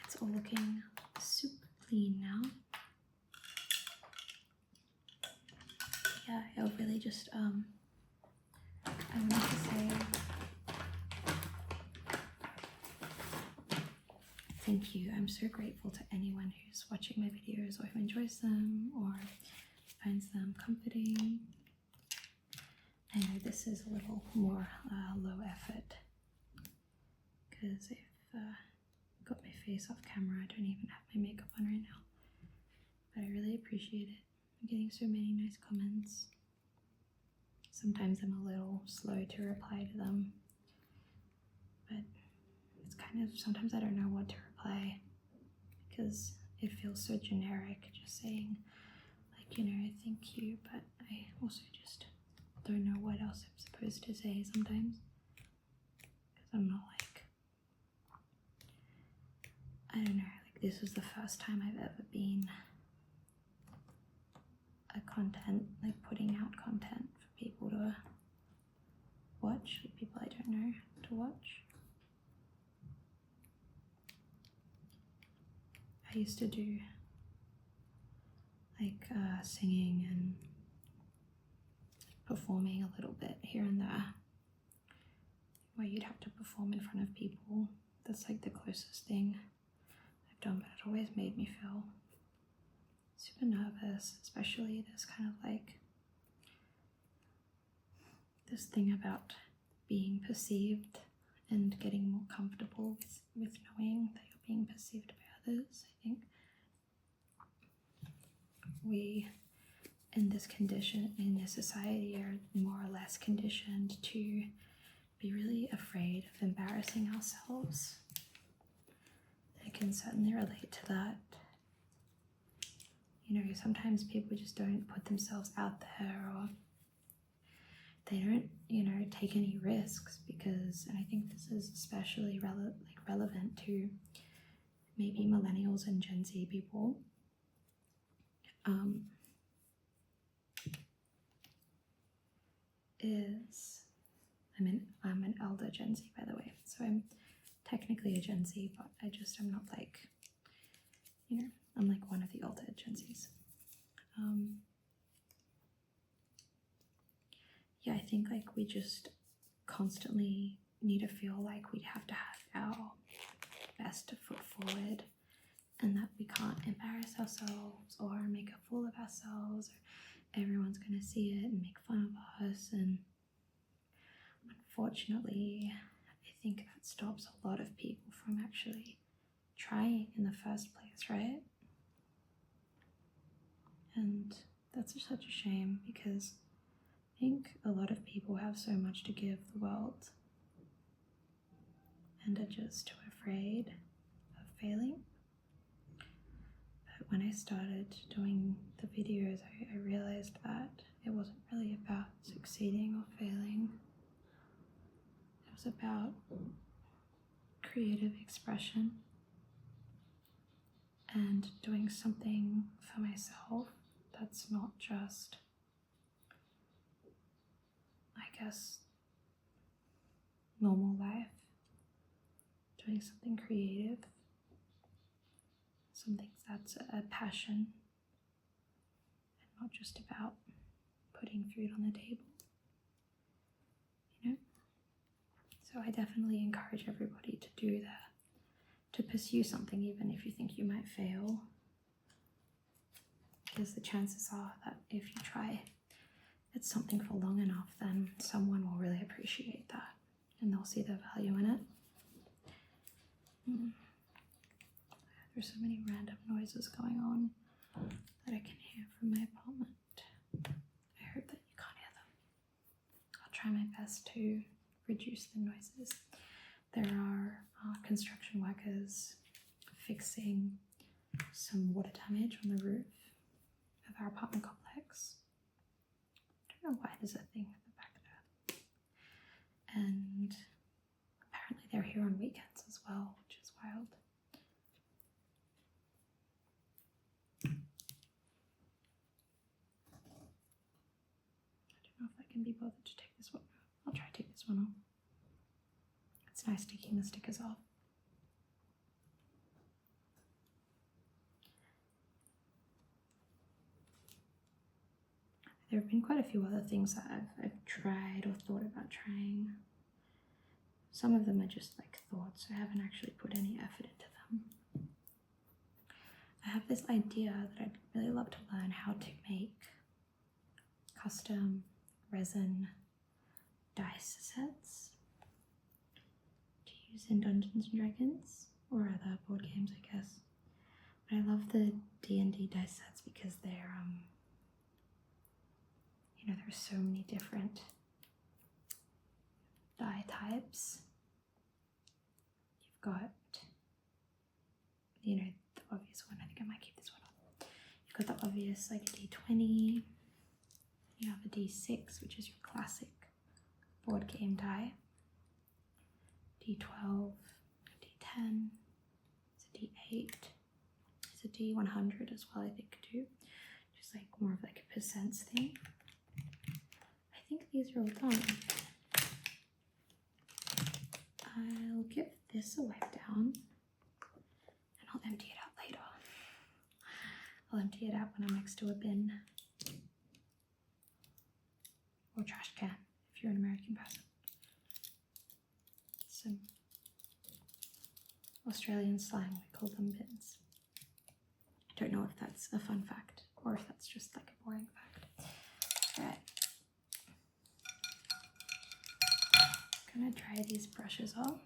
It's all looking super clean now. Yeah, I'll really just I wanted to say thank you. I'm so grateful to anyone who's watching my videos or who enjoys them or finds them comforting. I know this is a little more low effort because I've got my face off camera. I don't even have my makeup on right now, but I really appreciate it. I'm getting so many nice comments. Sometimes I'm a little slow to reply to them, but it's kind of, sometimes I don't know what to reply because it feels so generic just saying like, you know, thank you, but I also just don't know what else I'm supposed to say sometimes because I'm not like, I don't know, like this is the first time I've ever been a content, like putting out content for people to watch, like people I don't know to watch. I used to do like singing and performing a little bit here and there, where you'd have to perform in front of people. That's like the closest thing I've done, but it always made me feel super nervous, especially this kind of like this thing about being perceived and getting more comfortable with knowing that you're being perceived by others. I think we in this condition, in this society, are more or less conditioned to be really afraid of embarrassing ourselves. I can certainly relate to that. You know, sometimes people just don't put themselves out there, or they don't, you know, take any risks because, and I think this is especially relevant to maybe millennials and Gen Z people. I'm an elder Gen Z, by the way, so I'm technically a Gen Z, but I'm not like, you know, I'm like one of the older Gen Zs. Yeah, I think like we just constantly need to feel like we have to have our best foot forward, and that we can't embarrass ourselves or make a fool of ourselves, or everyone's going to see it and make fun of us. And unfortunately, I think that stops a lot of people from actually trying in the first place, right? And that's such a shame, because I think a lot of people have so much to give the world and are just too afraid of failing. But when I started doing the videos, I realized that it wasn't really about succeeding or failing. It was about creative expression and doing something for myself that's not just, I guess, normal life. Doing something creative, something that's a passion, and not just about putting food on the table, you know? So I definitely encourage everybody to do that, to pursue something even if you think you might fail, because the chances are that if you try at something for long enough, then someone will really appreciate that and they'll see the value in it. There's so many random noises going on that I can hear from my apartment. I hope that you can't hear them. I'll try my best to reduce the noises. There are construction workers fixing some water damage on the roof of our apartment complex. I don't know why there's a thing at the back there. And apparently they're here on weekends as well, which is wild. I don't know if I can be bothered to take this one off. I'll try to take this one off. It's nice taking the stickers off. There have been quite a few other things that I've tried or thought about trying. Some of them are just like thoughts. I haven't actually put any effort into them. I have this idea that I'd really love to learn how to make custom resin dice sets to use in Dungeons & Dragons or other board games, I guess. But I love the D&D dice sets because they're, you know, there's so many different die types. You've got, you know, the obvious one. I think I might keep this one on. You've got the obvious like D20. You have a D6, which is your classic board game die. D12, D10, it's a D8, it's a D100 as well, I think too. Just like more of like a percents thing. I think these are all done. I'll give this a wipe down and I'll empty it out later. I'll empty it out when I'm next to a bin or trash can if you're an American person. Some Australian slang, we call them bins. I don't know if that's a fun fact or if that's just like a boring fact. Alright. I'm gonna dry these brushes off.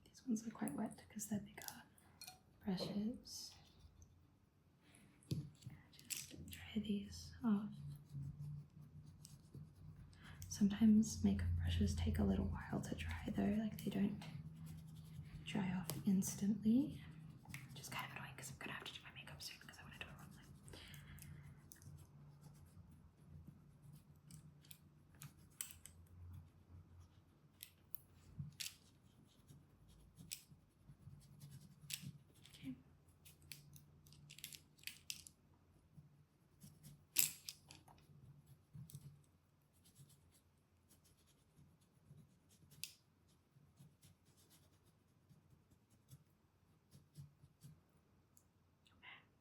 These ones are quite wet because they're bigger brushes. Just dry these off. Sometimes makeup brushes take a little while to dry though, like they don't dry off instantly. Which is kind of annoying because I'm gonna have to do my makeup soon because I want to do a roleplay. Okay.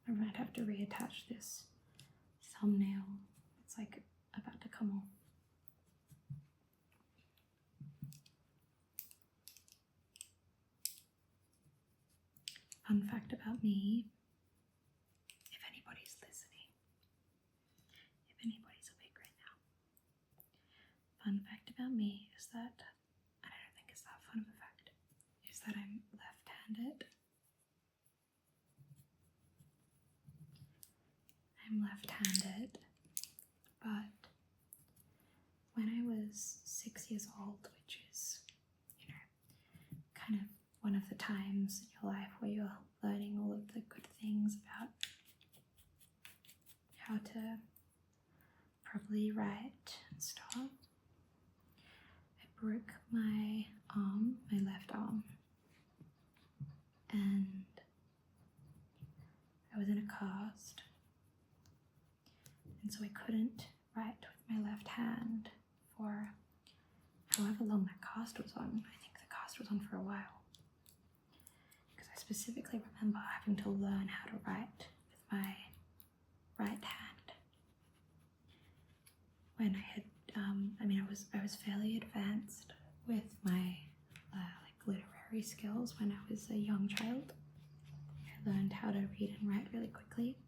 I might have to reattach this thumbnail. It's like about to come off. Fun fact about me, if anybody's listening, if anybody's awake right now, fun fact about me is that, and I don't think it's that fun of a fact, is that I'm left-handed. I'm left-handed, but when I was 6 years old, which is, you know, kind of one of the times in your life where you're learning all of the good things about how to properly write and stuff, I broke my arm, my left arm, and I was in a cast. And so I couldn't write with my left hand for however long that cast was on. I think the cast was on for a while. Because I specifically remember having to learn how to write with my right hand. When I had, I was fairly advanced with my like literary skills when I was a young child. I learned how to read and write really quickly.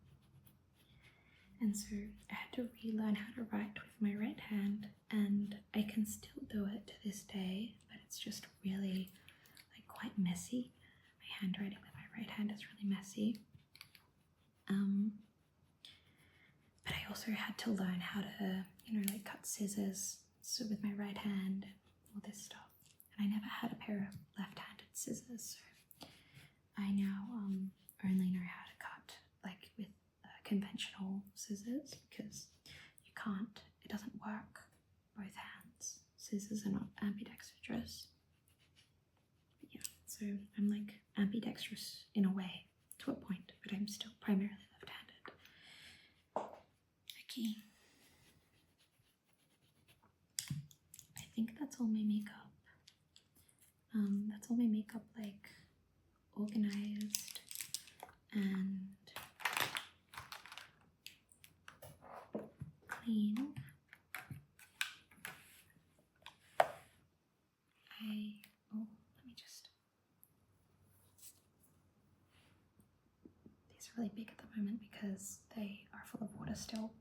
And so I had to relearn how to write with my right hand, and I can still do it to this day, but it's just really like quite messy. My handwriting with my right hand is really messy. But I also had to learn how to, you know, like cut scissors so with my right hand and all this stuff. And I never had a pair of left-handed scissors, so I now only know how to cut like with conventional scissors because you can't, it doesn't work both hands. Scissors are not ambidextrous. But yeah, so I'm like ambidextrous in a way to a point, but I'm still primarily left-handed. Okay. I think that's all my makeup. That's all my makeup like organized and clean. Let me just, these are really big at the moment because they are full of water still.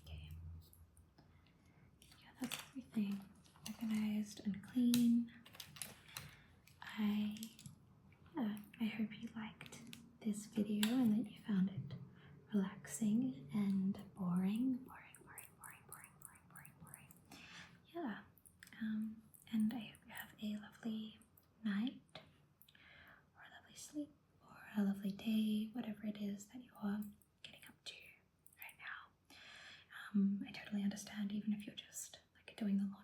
Okay, yeah, that's everything organized and clean. I hope you liked this video and that you found it relaxing and boring. Yeah, and I hope you have a lovely night, or a lovely sleep, or a lovely day, whatever it is that you're getting up to right now. I totally understand, even if you're just like doing the laundry